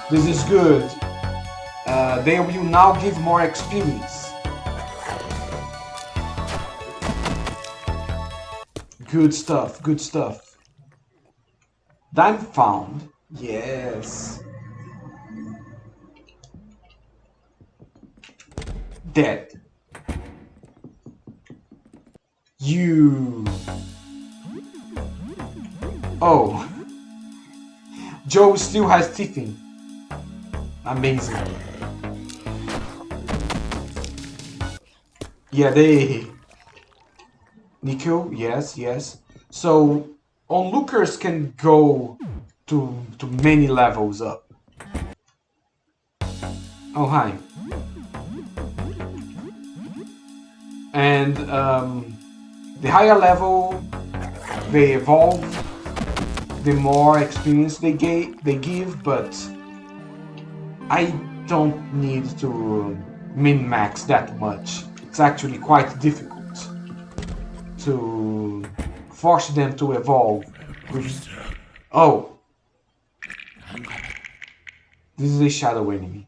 This is good. They will now give more experience. Good stuff, good stuff. Dime found. Yes. Dead. You. Oh. Joe still has teeth in. Amazing. Yeah, they... Nico, yes, yes. So, onlookers can go to many levels up. Oh, hi. And the higher level they evolve, the more experience they give, but I don't need to min-max that much. It's actually quite difficult. to force them to evolve. Oh, this is a shadow enemy.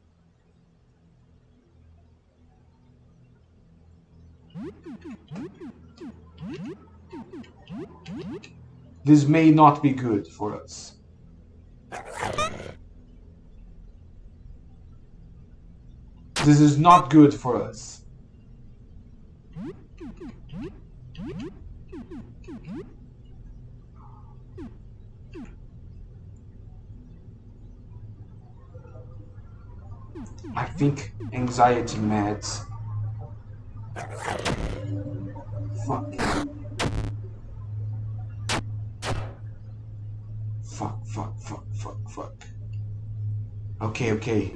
This may not be good for us. This is not good for us. I think anxiety meds. Fuck. Fuck. Okay. Okay.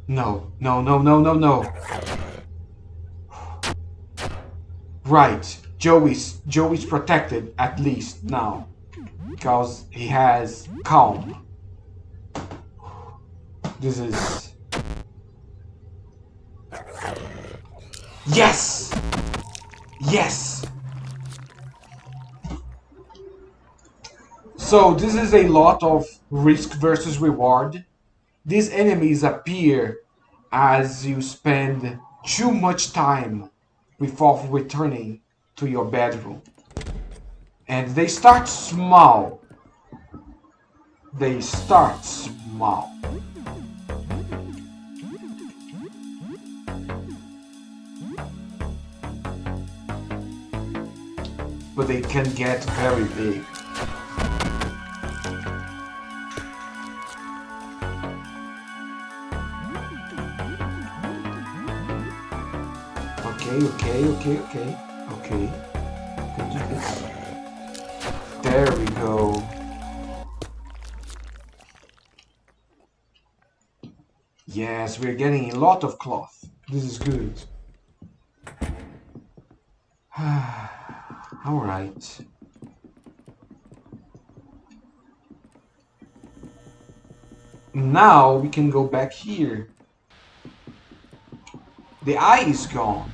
No. Right. Joey's protected at least now. Because he has calm. This is... Yes! Yes! So this is a lot of risk versus reward. These enemies appear as you spend too much time before returning to your bedroom. And they start small. But they can get very big. Okay. Can do this. There we go. Yes, we're getting a lot of cloth. This is good. Alright. Now we can go back here. The eye is gone.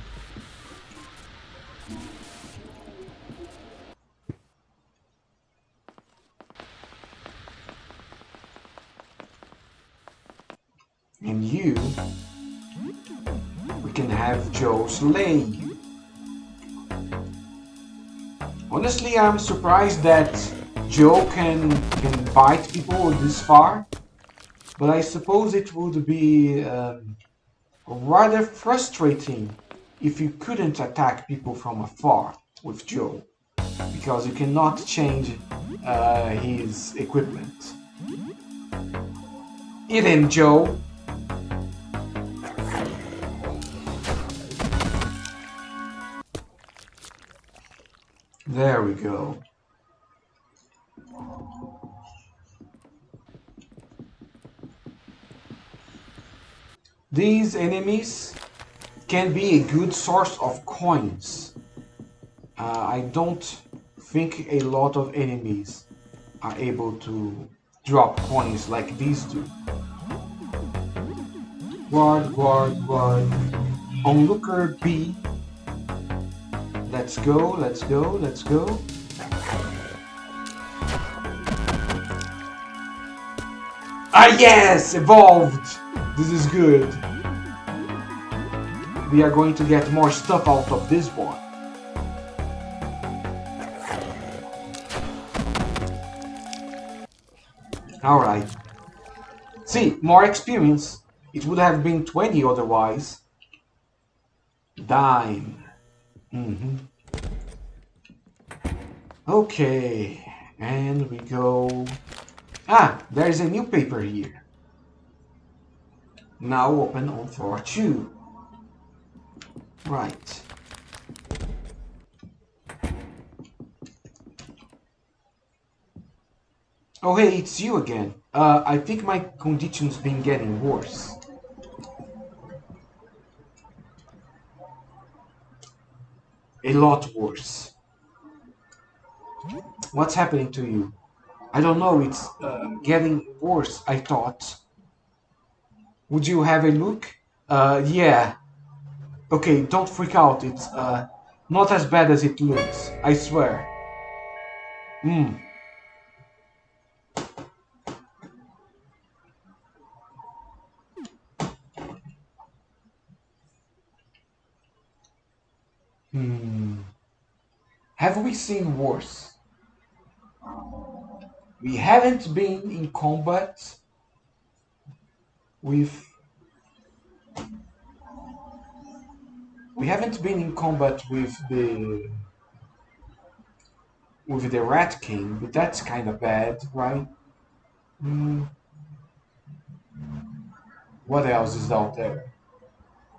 And we can have Joe slay you. Honestly, I'm surprised that Joe can bite people this far, but I suppose it would be rather frustrating if you couldn't attack people from afar with Joe, because you cannot change his equipment. Eat him, Joe! There we go. These enemies can be a good source of coins. I don't think a lot of enemies are able to drop coins like these do. Guard. Onlooker B. Let's go. Ah yes! Evolved! This is good. We are going to get more stuff out of this one. Alright. See, more experience. It would have been 20 otherwise. Dime. Okay, and we go... Ah, there is a new paper here. Now open on floor 2. Right. Oh hey, it's you again. I think my condition's been getting worse. A lot worse. What's happening to you? I don't know, it's getting worse, I thought. Would you have a look? Yeah. Okay, don't freak out. It's not as bad as it looks. I swear. Hmm. Hmm. Have we seen worse? We haven't been in combat with. We haven't been in combat with the Rat King, but that's kind of bad, right? Hmm. What else is out there?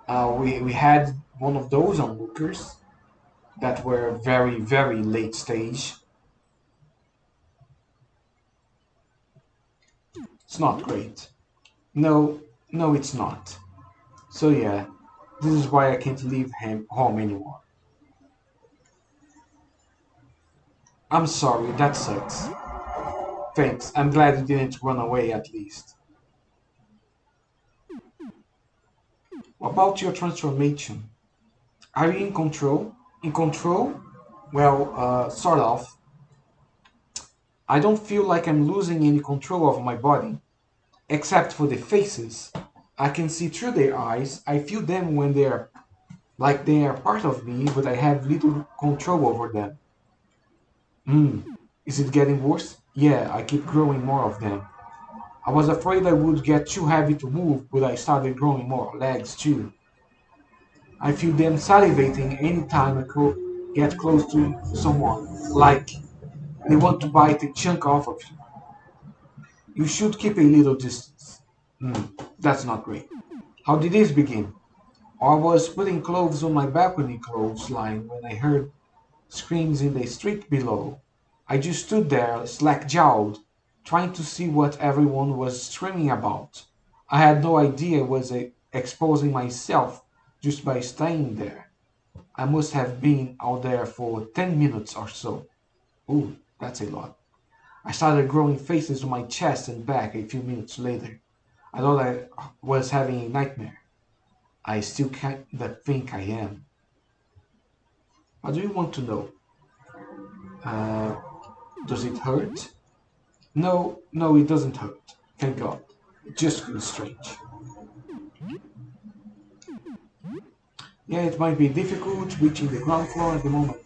We had one of those onlookers that were very late stage. It's not great. No, no, it's not. So yeah, this is why I can't leave him home anymore. I'm sorry, that sucks. Thanks, I'm glad you didn't run away at least. About your transformation, are you in control? In control? Well, sort of. I don't feel like I'm losing any control of my body, except for the faces. I can see through their eyes. I feel them when they're like they are part of me, but I have little control over them. Is it getting worse? Yeah, I keep growing more of them. I was afraid I would get too heavy to move, but I started growing more legs too. I feel them salivating anytime I get close to someone, like they want to bite a chunk off of you. You should keep a little distance. That's not great. How did this begin? I was putting clothes on my balcony clothesline when I heard screams in the street below. I just stood there, slack-jawed, trying to see what everyone was screaming about. I had no idea I was exposing myself just by staying there. I must have been out there for 10 minutes or so. Ooh, that's a lot. I started growing faces on my chest and back a few minutes later. I thought I was having a nightmare. I still can't think I am. What do you want to know? Uh, does it hurt? No, no, it doesn't hurt. Thank God. It just feels strange. Yeah, it might be difficult reaching the ground floor at the moment.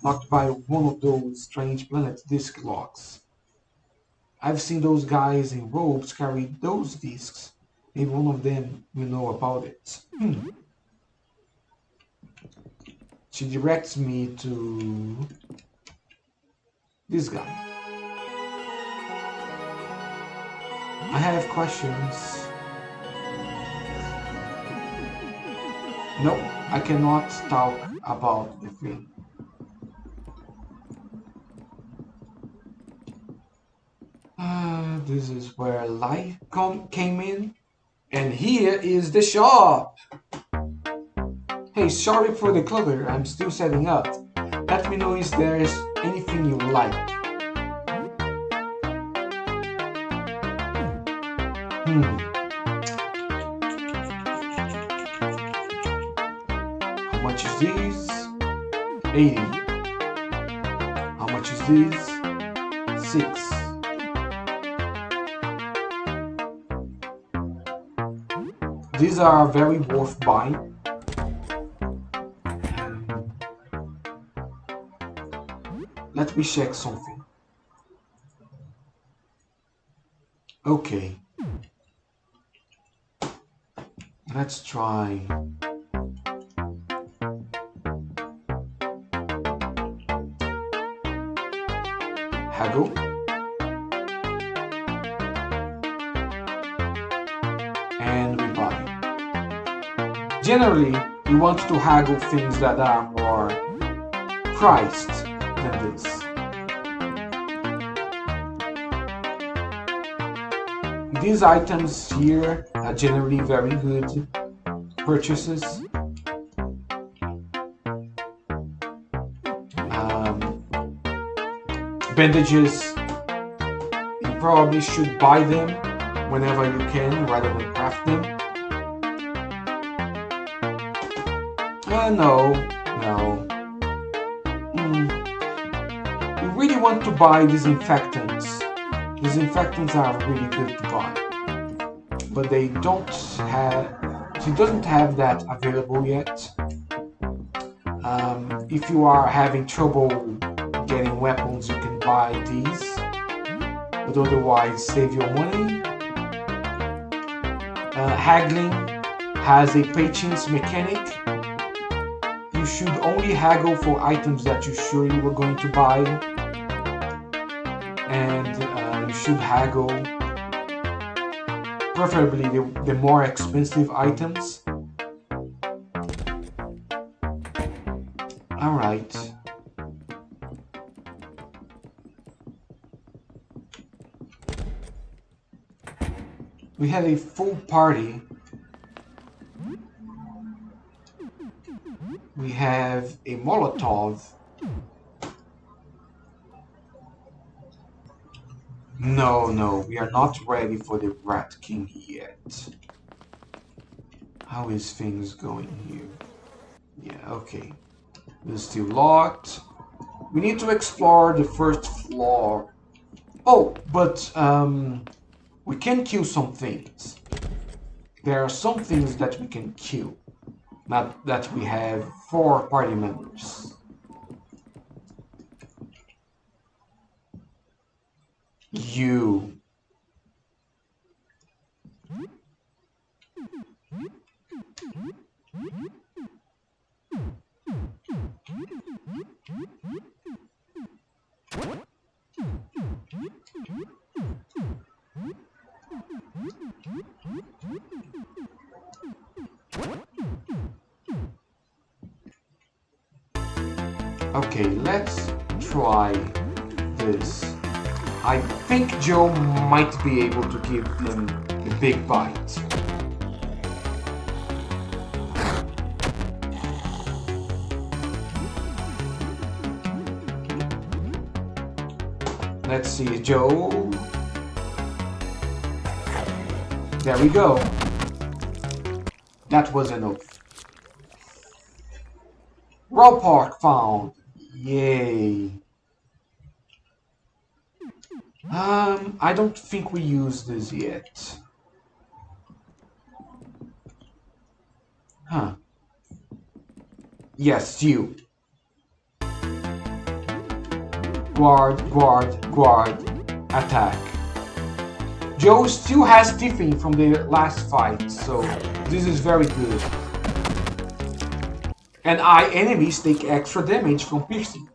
Locked by one of those strange planet disc locks. I've seen those guys in robes carry those discs. Maybe one of them will know about it. She directs me to this guy. I have questions. No, I cannot talk about the thing. This is where life came in. And here is the shop. Hey, sorry for the clutter, I'm still setting up. Let me know if there's anything you like. How much is this? 80. How much is this? 6. These are very worth buying. Let me check something. Okay. Let's try. Haggle. And we buy. Generally, we want to haggle things that are more priced than this. These items here are generally very good purchases. Bandages, you probably should buy them whenever you can, rather than craft them. No. We really want to buy disinfectants. Disinfectants are really good to buy, but they don't have. She doesn't have that available yet. If you are having trouble getting weapons, you can buy these, but otherwise save your money. Haggling has a patience mechanic. You should only haggle for items that you're sure you are going to buy, and you should haggle preferably the more expensive items. Alright. We have a full party. We have a Molotov. No, we are not ready for the Rat King yet. How is things going here? Yeah, okay. It's still locked. We need to explore the first floor. Oh, but we can kill some things. There are some things that we can kill. Not that we have 4 party members. You. Okay, let's try this. I think Joe might be able to give them a big bite. Let's see, Joe. There we go. That was enough. Raw pork found. Yay. I don't think we used this yet. Huh. Yes, you. Guard, attack. Joe still has Tiffany from the last fight, so this is very good. And enemies take extra damage from piercing.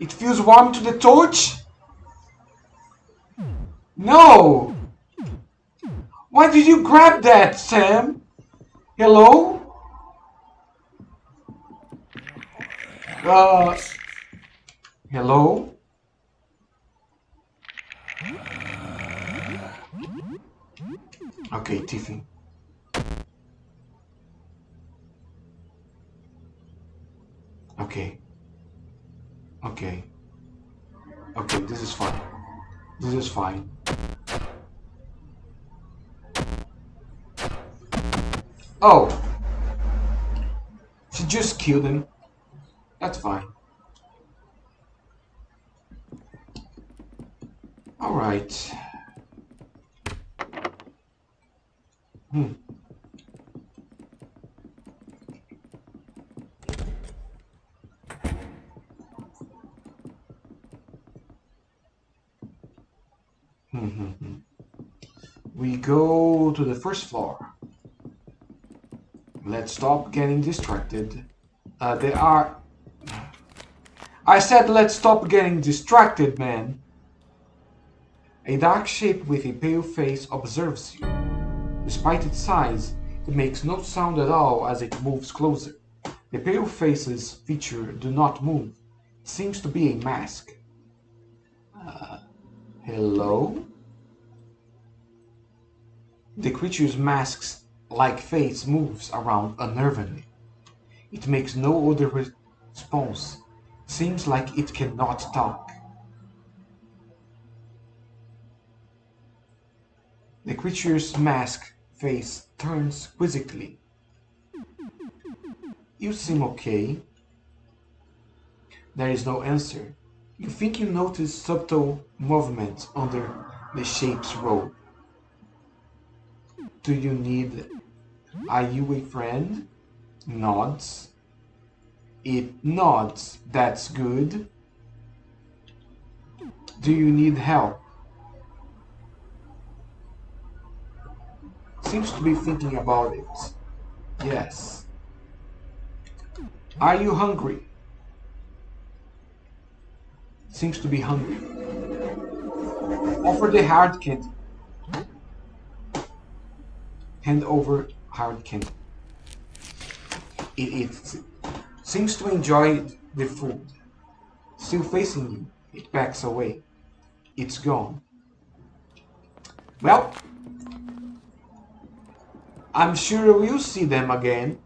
It feels warm to the touch? No! Why did you grab that, Sam? Hello? Hello? Okay, Tiffany. Okay. Okay. Okay, this is fine. This is fine. Oh! She just killed him. That's fine. Alright. We go to the first floor. Let's stop getting distracted. I said let's stop getting distracted, man. A dark shape with a pale face observes you. Despite its size, it makes no sound at all as it moves closer. The pale face's features do not move. It seems to be a mask. Hello? The creature's mask cat-like face moves around unnervingly. It makes no other response. Seems like it cannot talk. The creature's masked face turns quizzically. You seem okay. There is no answer. You think you notice subtle movements under the shape's robe. Do you need... Are you a friend? Nods. It nods. That's good. Do you need help? Seems to be thinking about it. Yes. Are you hungry? Seems to be hungry. Offer the hard candy. Hand over hard candy. It eats it. Seems to enjoy the food. Still facing you, it backs away. It's gone. Well, I'm sure we'll see them again.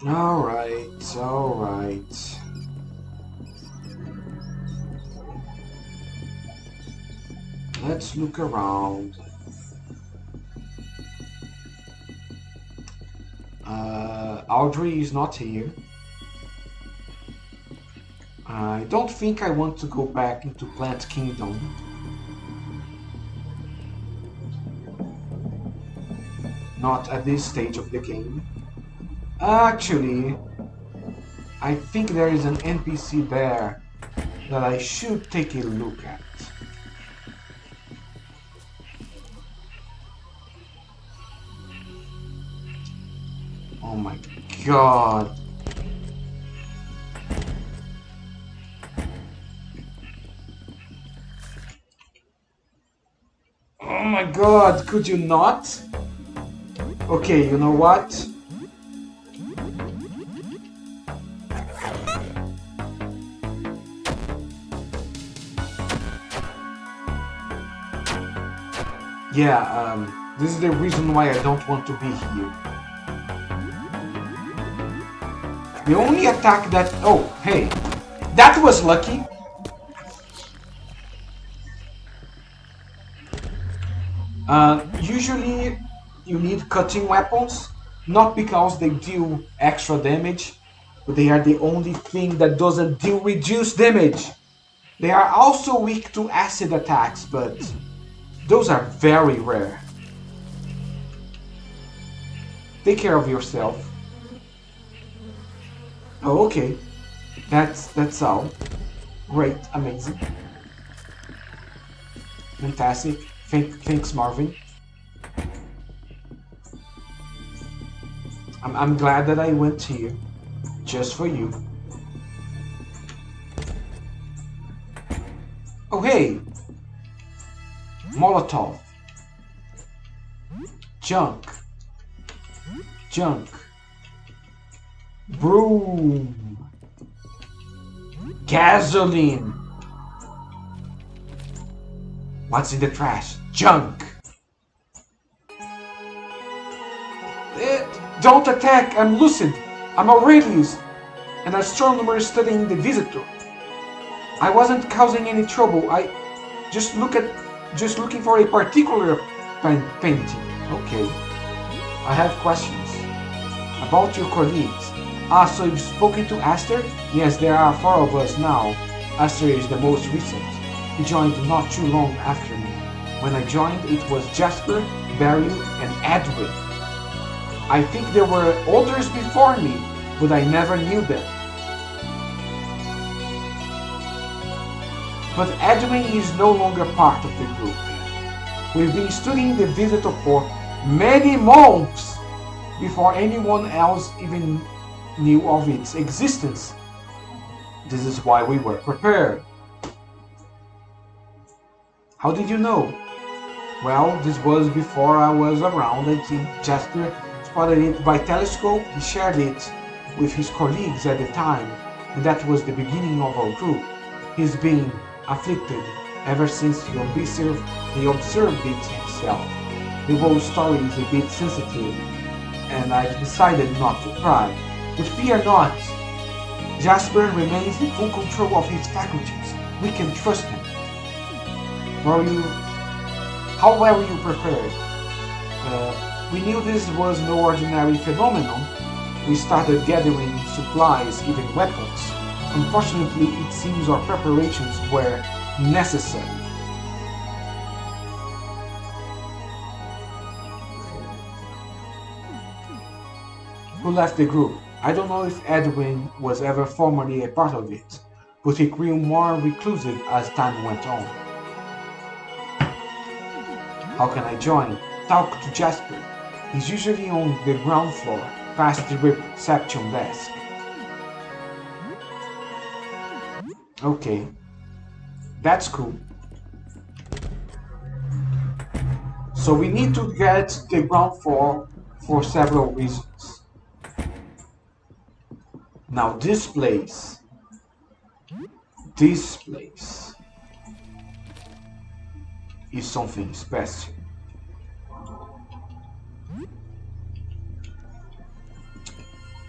Alright, alright. Let's look around. Audrey is not here. I don't think I want to go back into Plant Kingdom. Not at this stage of the game. Actually, I think there is an NPC there that I should take a look at. Oh my god. Oh my god, could you not? Okay, you know what? Yeah, this is the reason why I don't want to be here. The only attack that... Oh, hey. That was lucky. Usually you need cutting weapons, not because they deal extra damage, but they are the only thing that doesn't deal reduced damage. They are also weak to acid attacks, but those are very rare. Take care of yourself. Oh, okay. That's all. Great, amazing. Fantastic. Thanks, Marvin. I'm glad that I went here just for you. Oh, hey! Molotov. Junk. Junk. Broom. Gasoline. What's in the trash? Junk. Don't attack, I'm lucid. I'm Aurelius, an astronomer studying the Veadotube. I wasn't causing any trouble. I just looking for a particular painting. Okay. I have questions about your colleagues. So you've spoken to Aster? Yes, there are 4 of us now. Aster is the most recent. He joined not too long after me. When I joined, it was Jasper, Barry, and Edwin. I think there were others before me, but I never knew them. But Edwin is no longer part of the group. We've been studying the Veadotube for many months before anyone else even knew of its existence. This is why we were prepared. How did you know? Well, this was before I was around. I think Jasper spotted it by telescope. He shared it with his colleagues at the time, and that was the beginning of our group. He's been afflicted Ever since he observed it himself. The whole story is a bit sensitive, and I've decided not to cry. But fear not, Jasper remains in full control of his faculties. We can trust him. How well were you prepared? We knew this was no ordinary phenomenon. We started gathering supplies, even weapons. Unfortunately, it seems our preparations were necessary. Who left the group? I don't know if Edwin was ever formally a part of it, but he grew more reclusive as time went on. How can I join? Talk to Jasper. He's usually on the ground floor, past the reception desk. Okay, that's cool. So we need to get the ground floor for several reasons. Now this place is something special.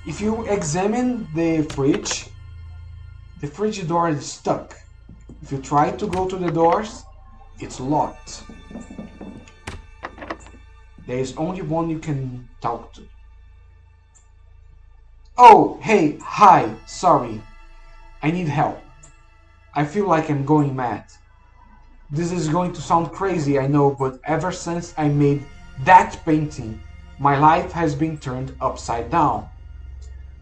If you examine the fridge door is stuck. If you try to go to the doors, it's locked. There is only one you can talk to. Oh, hey, hi, sorry. I need help. I feel like I'm going mad. This is going to sound crazy, I know, but ever since I made that painting, my life has been turned upside down.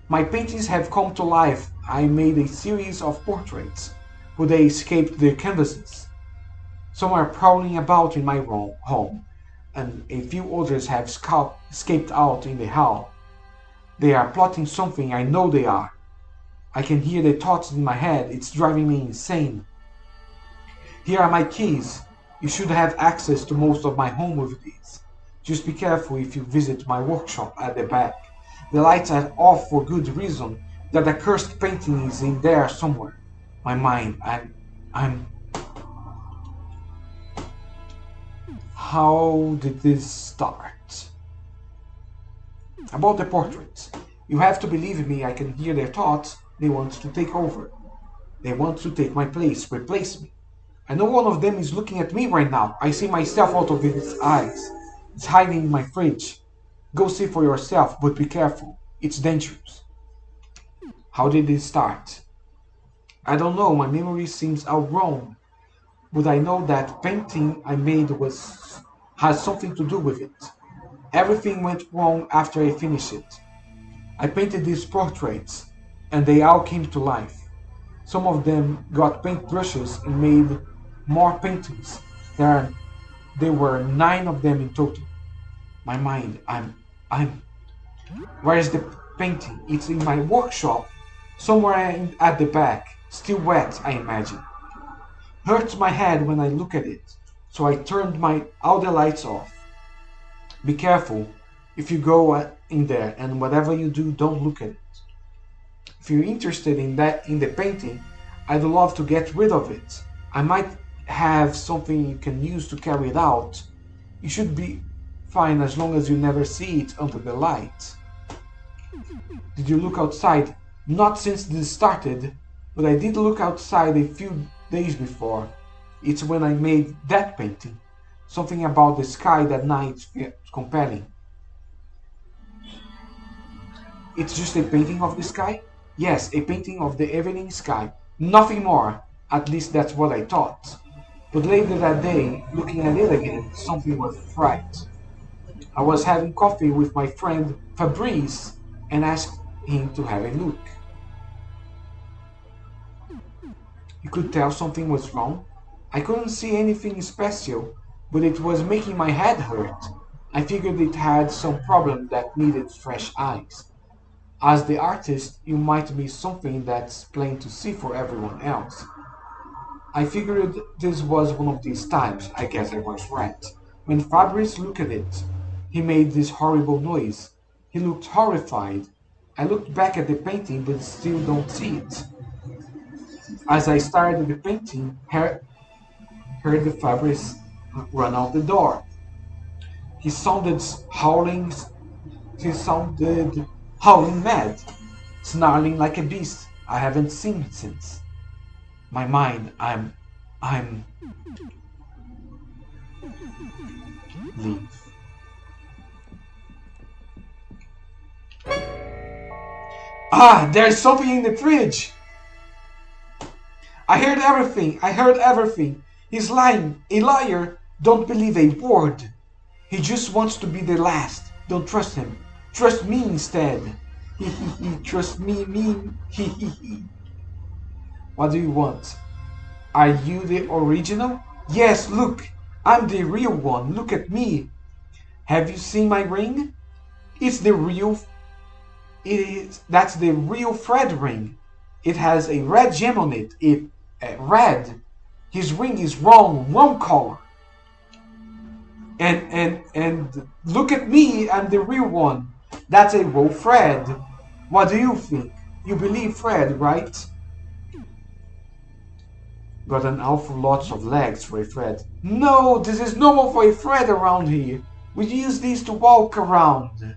My paintings have come to life. I made a series of portraits, but they escaped the canvases. Some are prowling about in my home, and a few others have escaped out in the hall. They are plotting something, I know they are. I can hear the thoughts in my head, it's driving me insane. Here are my keys. You should have access to most of my home with these. Just be careful if you visit my workshop at the back. The lights are off for good reason. That accursed painting is in there somewhere. My mind, I'm... How did this start? About the portraits. You have to believe me, I can hear their thoughts. They want to take over. They want to take my place, replace me. I know one of them is looking at me right now. I see myself out of its eyes. It's hiding in my fridge. Go see for yourself, but be careful. It's dangerous. How did it start? I don't know, my memory seems outgrown. But I know that painting I made has something to do with it. Everything went wrong after I finished it. I painted these portraits, and they all came to life. Some of them got paintbrushes and made more paintings. There were 9 of them in total. My mind, Where is the painting? It's in my workshop, somewhere at the back, still wet, I imagine. Hurts my head when I look at it, so I turned all the lights off. Be careful if you go in there, and whatever you do, don't look at it. If you're interested in the painting, I'd love to get rid of it. I might have something you can use to carry it out. You should be fine as long as you never see it under the light. Did you look outside? Not since this started, but I did look outside a few days before. It's when I made that painting. Something about the sky that night felt compelling. It's just a painting of the sky? Yes, a painting of the evening sky. Nothing more. At least that's what I thought. But later that day, looking at it again, something was right. I was having coffee with my friend Fabrice and asked him to have a look. You could tell something was wrong? I couldn't see anything special, but it was making my head hurt. I figured it had some problem that needed fresh eyes. As the artist, you might be something that's plain to see for everyone else. I figured this was one of these times. I guess I was right. When Fabrice looked at it, he made this horrible noise. He looked horrified. I looked back at the painting but still don't see it. As I stared at the painting, heard the Fabrice run out the door. He sounded howling. He sounded howling mad, snarling like a beast I haven't seen since. My mind, I'm... Leave. Ah, there's something in the fridge! I heard everything. He's lying, a liar. Don't believe a word. He just wants to be the last. Don't trust him. Trust me instead. Trust me. What do you want? Are you the original? Yes, look. I'm the real one. Look at me. Have you seen my ring? It's the real... That's the real Fred ring. It has a red gem on it. Red. His ring is wrong color. And look at me, I'm the real one. That's a real Fred. What do you think? You believe Fred, right? Got an awful lot of legs for a Fred. No, this is normal for a Fred around here. We use these to walk around.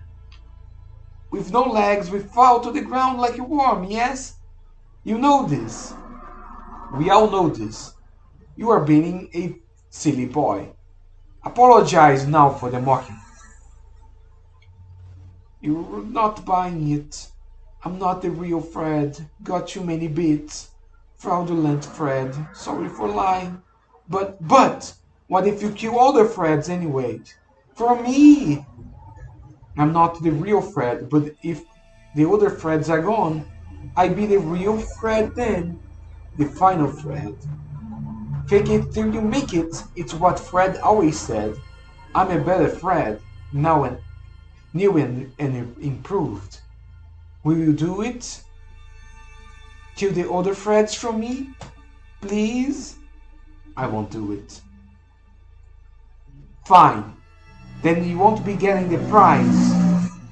With no legs, we fall to the ground like a worm, yes? You know this. We all know this. You are being a silly boy. Apologize now for the mocking. You're not buying it. I'm not the real Fred. Got too many bits. Fraudulent Fred. Sorry for lying. But, what if you kill all the Freds anyway? For me! I'm not the real Fred, but if the other Freds are gone, I be the real Fred then. The final Fred. Fake it till you make it. It's what Fred always said. I'm a better Fred. Now and new and improved. Will you do it? Kill the other Freds from me? Please? I won't do it. Fine. Then you won't be getting the prize.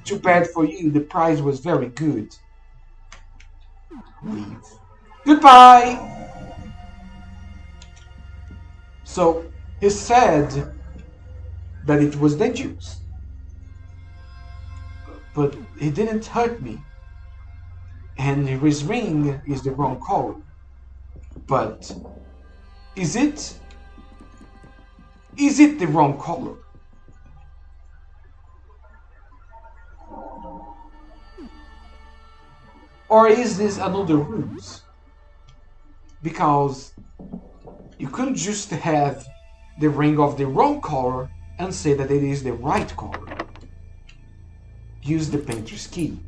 Too bad for you, the prize was very good. Leave. Goodbye! So, he said that it was dangerous. But he didn't hurt me. And his ring is the wrong color. But, is it? Is it the wrong color? Or is this another ruse? Because you couldn't just have the ring of the wrong color and say that it is the right color. Use the painter's key.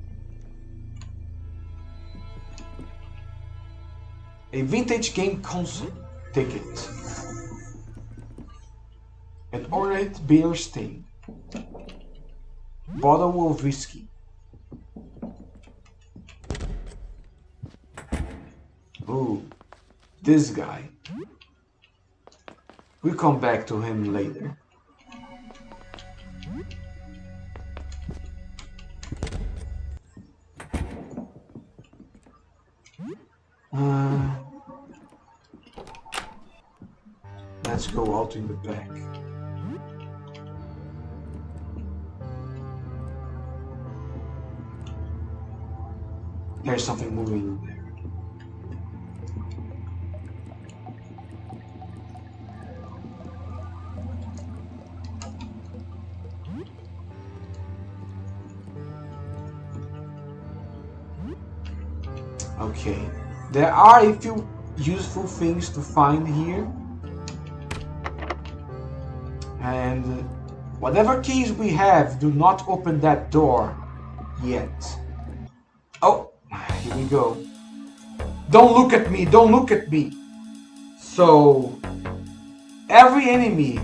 A vintage game console ticket. An ornate beer stain. Bottle of whiskey. Ooh, this guy. We'll come back to him later. Let's go out in the back. There's something moving in there. Okay, there are a few useful things to find here. And whatever keys we have, do not open that door yet. Oh, here we go. Don't look at me, don't look at me. So, every enemy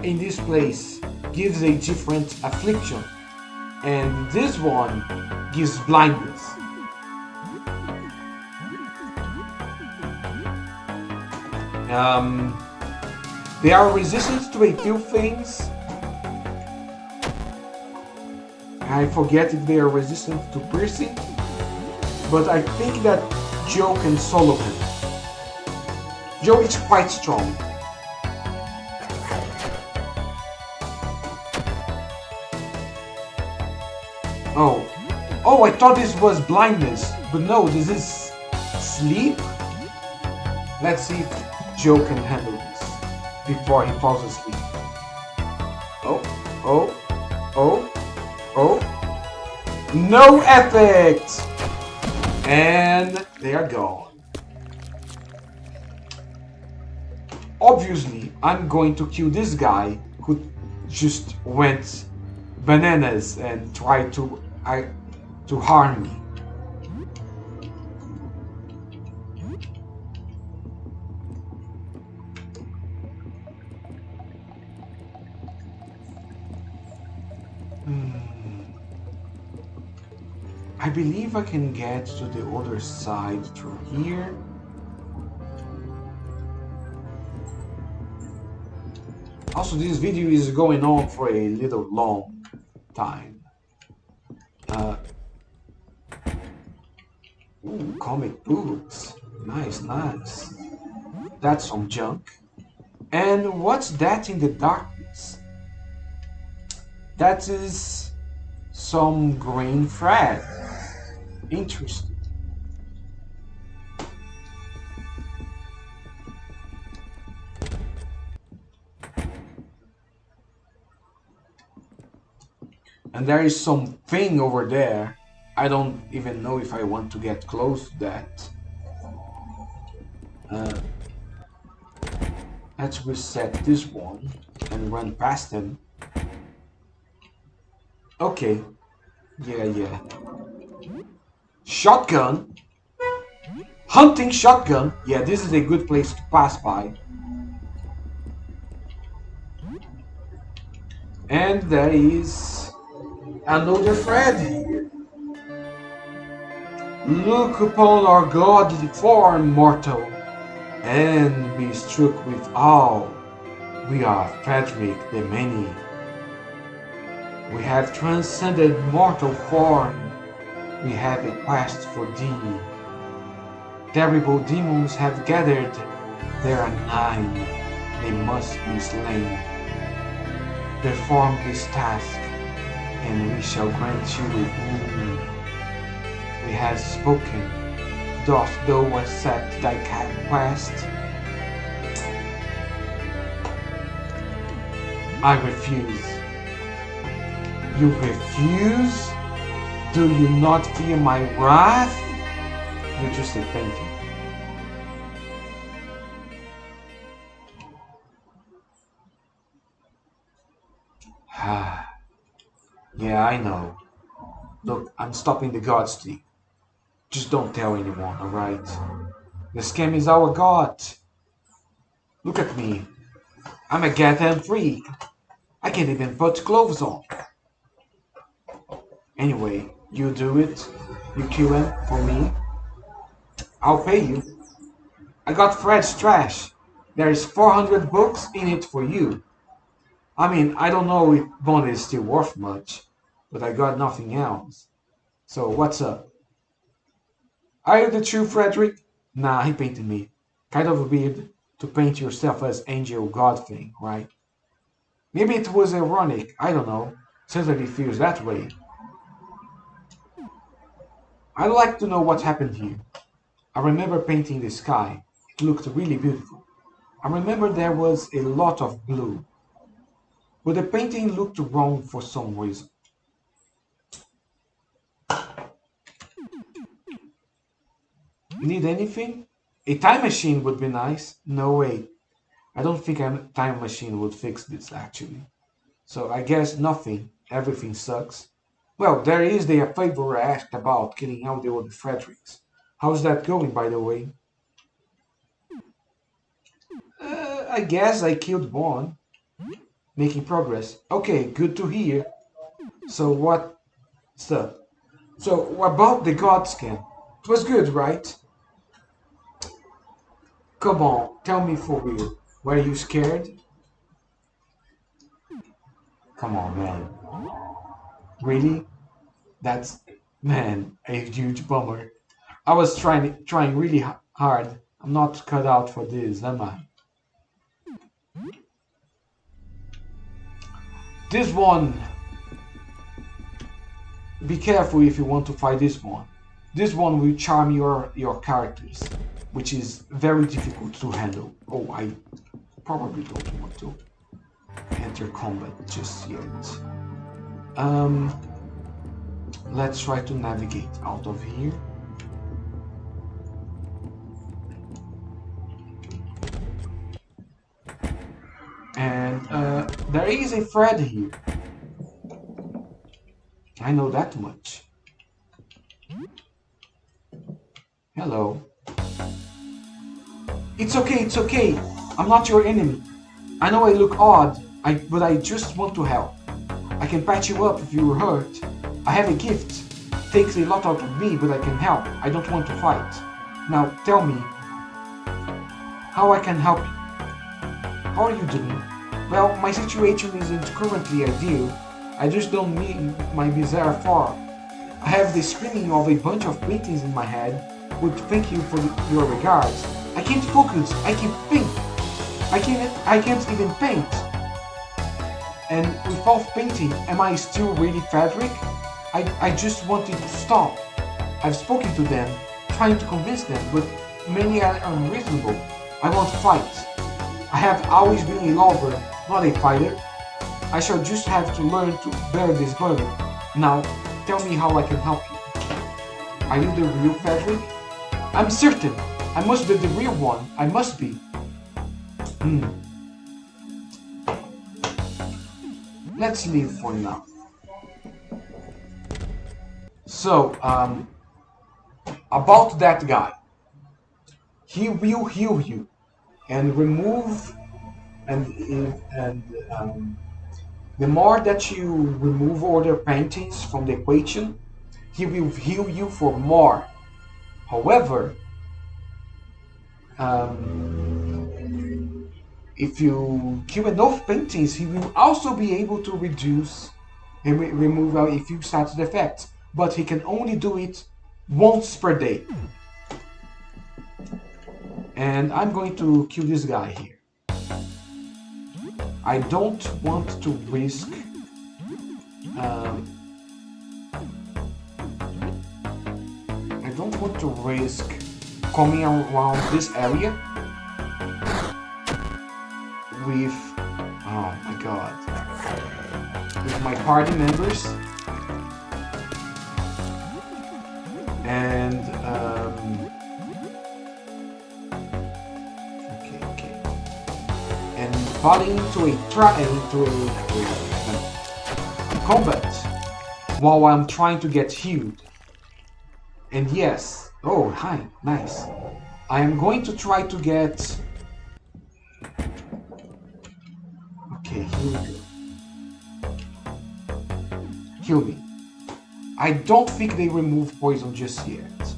in this place gives a different affliction. And this one gives blindness. They are resistant to a few things. I forget if they are resistant to piercing, but I think that Joe can solo him. Joe is quite strong. Oh, I thought this was blindness, but no, this is sleep? Let's see if Joe can handle this before he falls asleep. Oh. No effect! And they are gone. Obviously, I'm going to kill this guy who just went bananas and tried to harm me. I believe I can get to the other side through here. Also, this video is going on for a little long time. Ooh, comic books. Nice. That's some junk. And what's that in the darkness? That is some green thread. Interesting. And there is something over there. I don't even know if I want to get close to that. Let's reset this one and run past him. Okay. Yeah. Shotgun? Hunting shotgun? Yeah, this is a good place to pass by. And there is another thread here. Look upon our godly form, mortal, and be struck with awe. We are Frederick the Many. We have transcended mortal form. We have a quest for thee. Terrible demons have gathered. There are 9. They must be slain. Perform this task, and we shall grant you a boon. We have spoken. Dost thou accept thy quest? I refuse. You refuse? Do you not fear my wrath? You're just a painting. Yeah, I know. Look, I'm stopping the god streak. Just don't tell anyone, alright? The scam is our god. Look at me. I'm a goddamn freak. I can't even put clothes on. Anyway, you do it. You kill him for me. I'll pay you. I got Fred's trash. There is 400 books in it for you. I mean, I don't know if Bond is still worth much, but I got nothing else. So what's up? Are you the true Frederick? Nah, he painted me. Kind of weird to paint yourself as angel god thing, right? Maybe it was ironic, I don't know. Certainly feels that way. I'd like to know what happened here. I remember painting the sky. It looked really beautiful. I remember there was a lot of blue. But the painting looked wrong for some reason. Need anything? A time machine would be nice. No way. I don't think a time machine would fix this, actually. So I guess nothing. Everything sucks. Well, there is the favor I asked about killing out the old Fredericks. How's that going, by the way? I guess I killed one. Making progress. Okay, good to hear. So what's up? So about the god scan. It was good, right? Come on, tell me for real. Were you scared? Come on, man. Really? That's, man, a huge bummer. I was trying really hard I'm not cut out for this, am I? This one, be careful if you want to fight this one. This one will charm your characters, which is very difficult to handle. Oh, I probably don't want to enter combat just yet. Let's try to navigate out of here. And there is a thread here. I know that much. Hello. It's okay, it's okay. I'm not your enemy. I know I look odd, but I just want to help. I can patch you up if you're hurt. I have a gift. Takes a lot out of me, but I can help. I don't want to fight. Now tell me how I can help you. How are you doing? Well, my situation isn't currently ideal. I just don't need my bizarre farm. I have the screaming of a bunch of paintings in my head. Would thank you for your regards. I can't focus. I can't think. I can't even paint. And without painting, am I still really Frederick? I just wanted to stop. I've spoken to them, trying to convince them, but many are unreasonable. I won't fight. I have always been a lover, not a fighter. I shall just have to learn to bear this burden. Now, tell me how I can help you. Are you the real Frederick? I'm certain. I must be the real one. I must be. Let's leave for now. So, about that guy. He will heal you and remove the more that you remove other paintings from the equation, he will heal you for more. However, if you kill enough paintings, he will also be able to reduce and remove a few status effects, but he can only do it once per day. And I'm going to kill this guy here. I don't want to risk coming around this area with, oh my god, with my party members and and falling into a combat while I'm trying to get healed. And yes, oh hi, nice. I am going to try to get. Okay, here we go. Heal me. I don't think they remove poison just yet.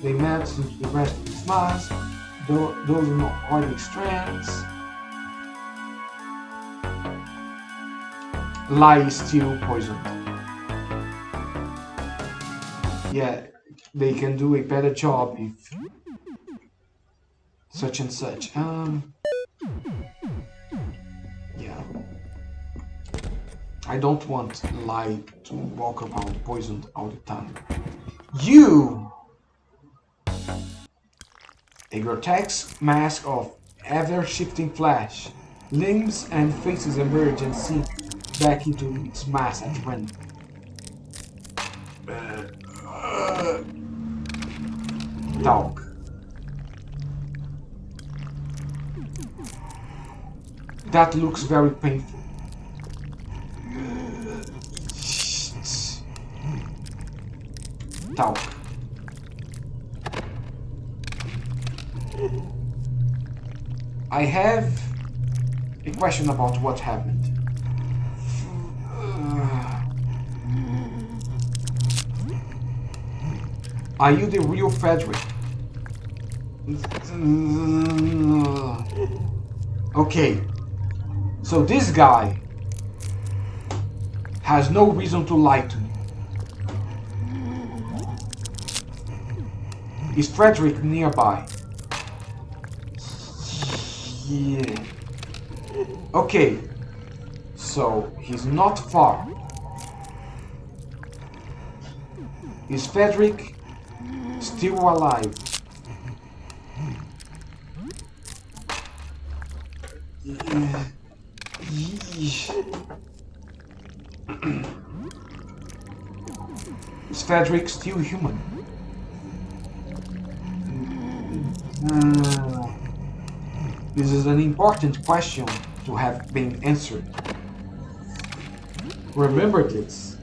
They match the rest of this mask. Those are not organic strands. Lie is still poisoned. Yeah, they can do a better job if such and such. Yeah. I don't want Lie to walk around poisoned all the time. You! A grotesque mask of ever-shifting flesh. Limbs and faces emerge and sink back into its mass at random. Talk. That looks very painful. Talk. I have a question about what happened. Are you the real Frederick? Okay, so this guy has no reason to lie to me. Is Frederick nearby? Yeah. Okay. So, he's not far. Is Frederick still alive? Is Frederick still human? This is an important question to have been answered. Remember this.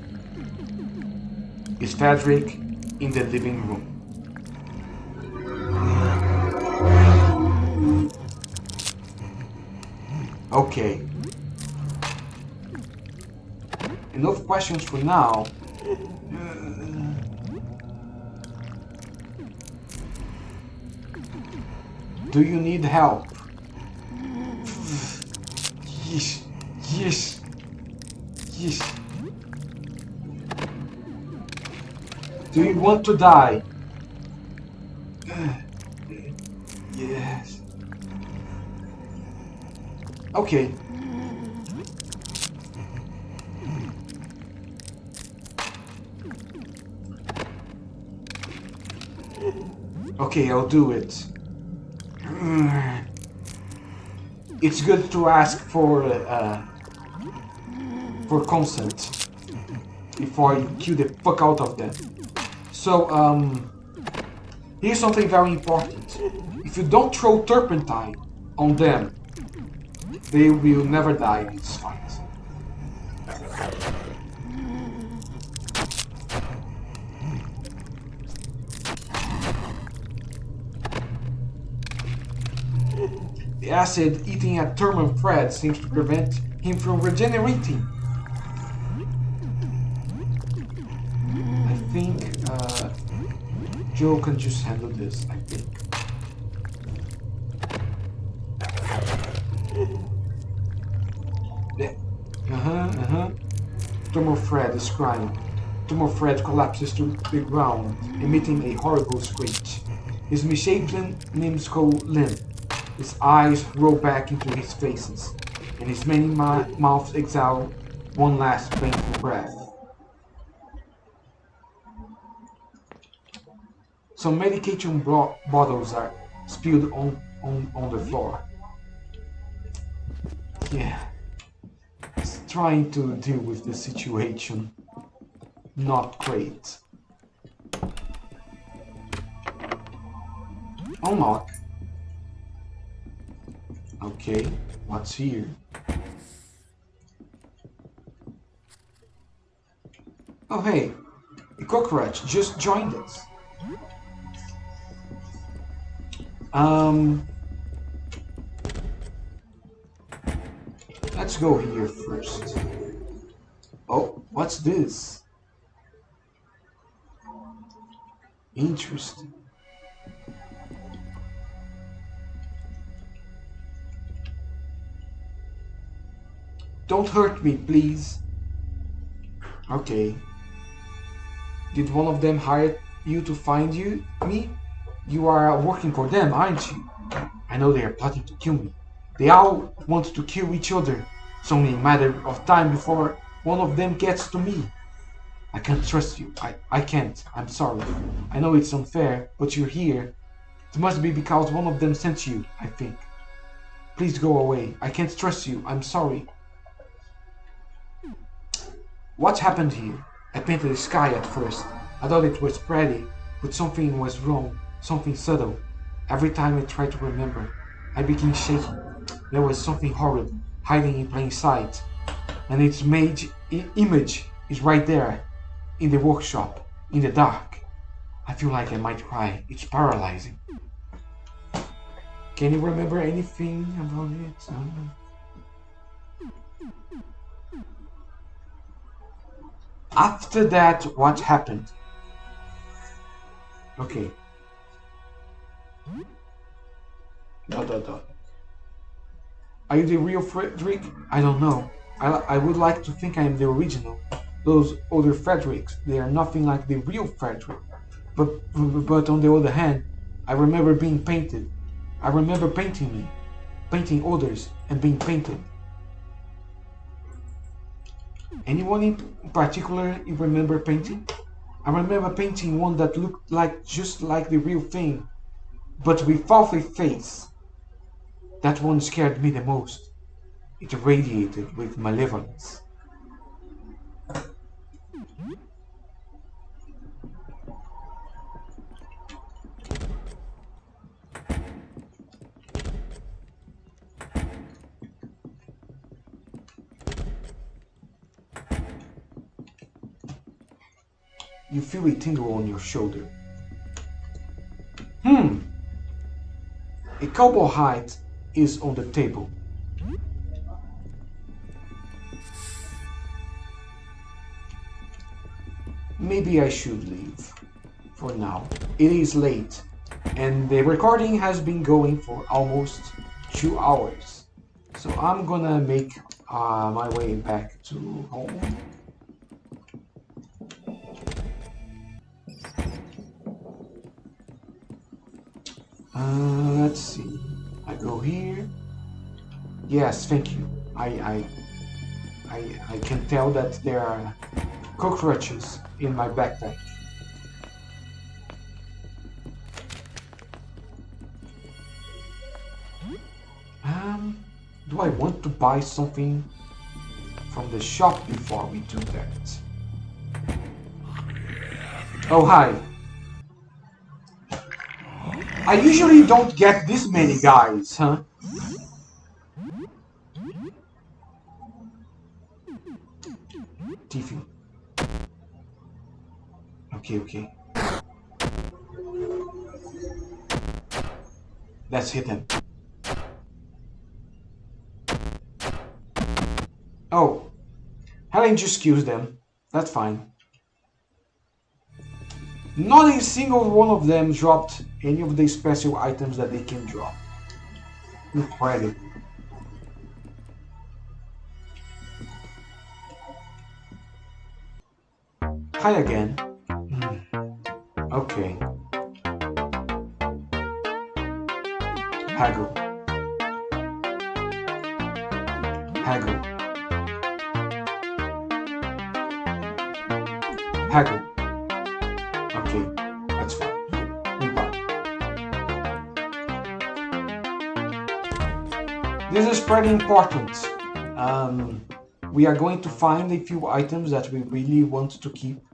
Is Frederick in the living room? Okay. Enough questions for now. Do you need help? Yes. Yes. Yes. Do you want to die? Yes. Okay. Okay, I'll do it. It's good to ask for consent before you kill the fuck out of them. So, here's something very important. If you don't throw turpentine on them, they will never die in this fight. The acid eating at Thurman Fred seems to prevent him from regenerating. I think Joe can just handle this, I think. Thurman Fred is crying. Thurman Fred collapses to the ground, emitting a horrible screech. His misshapen limbs go limp. His eyes roll back into his faces, and his many mouths exhale one last painful breath. Some medication bottles are spilled on the floor. Yeah, he's trying to deal with the situation. Not great. Unlock. Okay, what's here? Oh hey, a cockroach just joined us. Let's go here first. Oh, what's this? Interesting. Don't hurt me, please. Okay. Did one of them hire you to find me? You are working for them, aren't you? I know they are plotting to kill me. They all want to kill each other. It's only a matter of time before one of them gets to me. I can't trust you. I can't. I'm sorry. I know it's unfair, but you're here. It must be because one of them sent you, I think. Please go away. I can't trust you. I'm sorry. What happened here? I painted the sky at first. I thought it was pretty, but something was wrong, something subtle. Every time I tried to remember, I began shaking. There was something horrible, hiding in plain sight. And its image is right there, in the workshop, in the dark. I feel like I might cry. It's paralyzing. Can you remember anything about it? After that, what happened? Okay. ... Are you the real Frederick? I don't know. I would like to think I am the original. Those other Fredericks, they are nothing like the real Frederick. But on the other hand, I remember being painted. I remember painting others, and being painted. Anyone in particular you remember painting? I remember painting one that looked like just like the real thing, but without a face. That one scared me the most. It radiated with malevolence. You feel a tingle on your shoulder. A cowboy hat is on the table. Maybe I should leave for now. It is late, and the recording has been going for almost 2 hours. So I'm gonna make my way back to home. Let's see. I go here. Yes, thank you. I can tell that there are cockroaches in my backpack. Do I want to buy something from the shop before we do that? Oh, hi. I usually don't get this many guys, huh? TV. Okay. Let's hit him. Oh, Helen just excuse them. That's fine. Not a single one of them dropped any of the special items that they can drop. Incredible. Hi again. Okay. Haggle. Okay, that's fine. Goodbye. This is pretty important. We are going to find a few items that we really want to keep.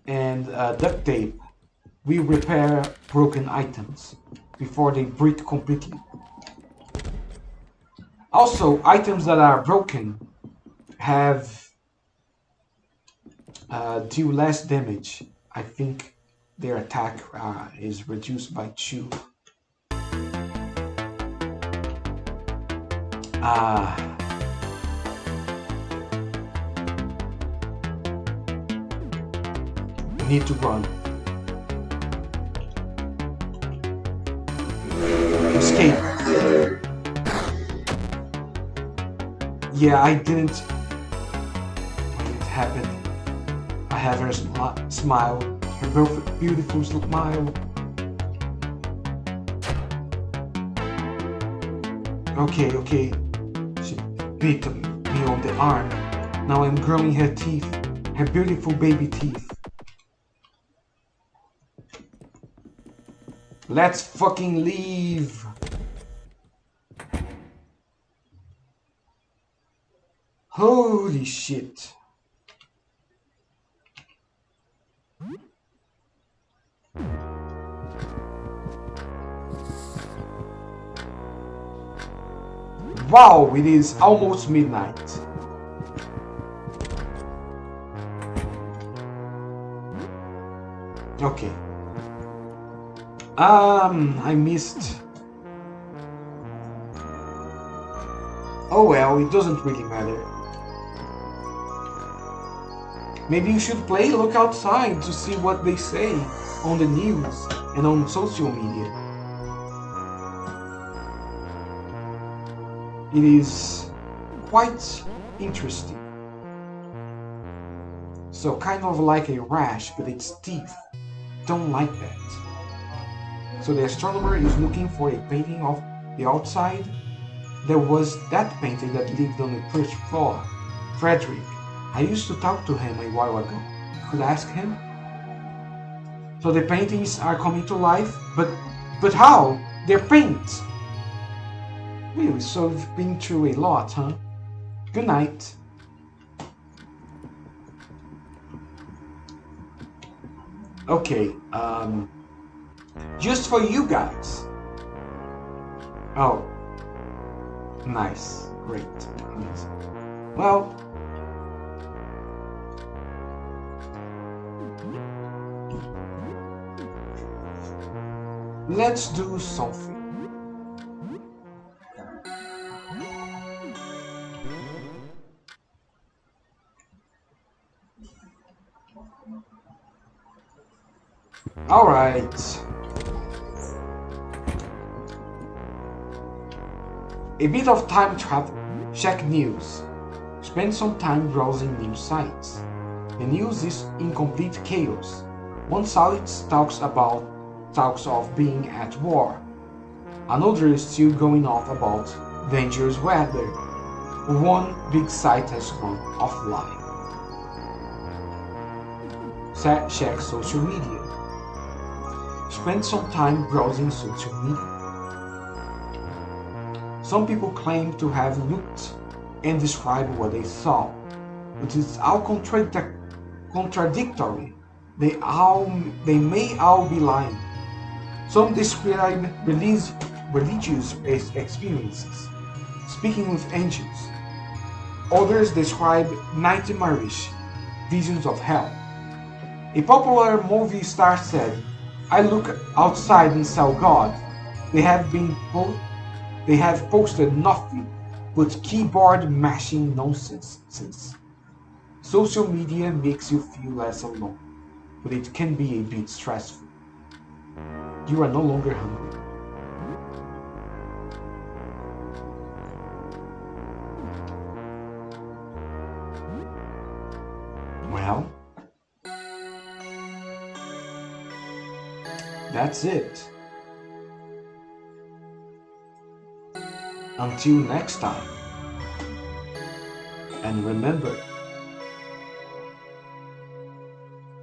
And duct tape. We repair broken items before they break completely. Also, items that are broken have deal less damage. I think their attack is reduced by 2. Need to run. Escape. Yeah, I didn't. When it happened, I have her smile, her beautiful smile. Okay. She beat me on the arm. Now I'm growing her teeth, her beautiful baby teeth. Let's fucking leave. Holy shit. Wow, it is almost midnight. Okay. I missed. Oh well, it doesn't really matter. Maybe you should look outside to see what they say on the news and on social media. It is quite interesting. So kind of like a rash, but it's teeth. don't like that. So the astronomer is looking for a painting of the outside. There was that painter that lived on the first floor, Frederick. I used to talk to him a while ago. You could ask him. So the paintings are coming to life, but how? They're paint. Really, so you've been through a lot, huh? Good night. Okay, just for you guys. Oh, nice, great, amazing. Well, let's do something. All right. A bit of time travel. Check news. Spend some time browsing news sites. The news is in complete chaos. One site talks of being at war. Another is still going off about dangerous weather. One big site has gone offline. Check social media. Spend some time browsing social media. Some people claim to have looked and described what they saw, but it's all contradictory. They may all be lying. Some describe religious experiences, speaking with angels. Others describe nightmarish visions of hell. A popular movie star said, "I look outside and saw God. They have posted nothing but keyboard mashing nonsense since." Social media makes you feel less alone, but it can be a bit stressful. You are no longer hungry. Well, that's it. Until next time. And remember,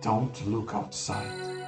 don't look outside.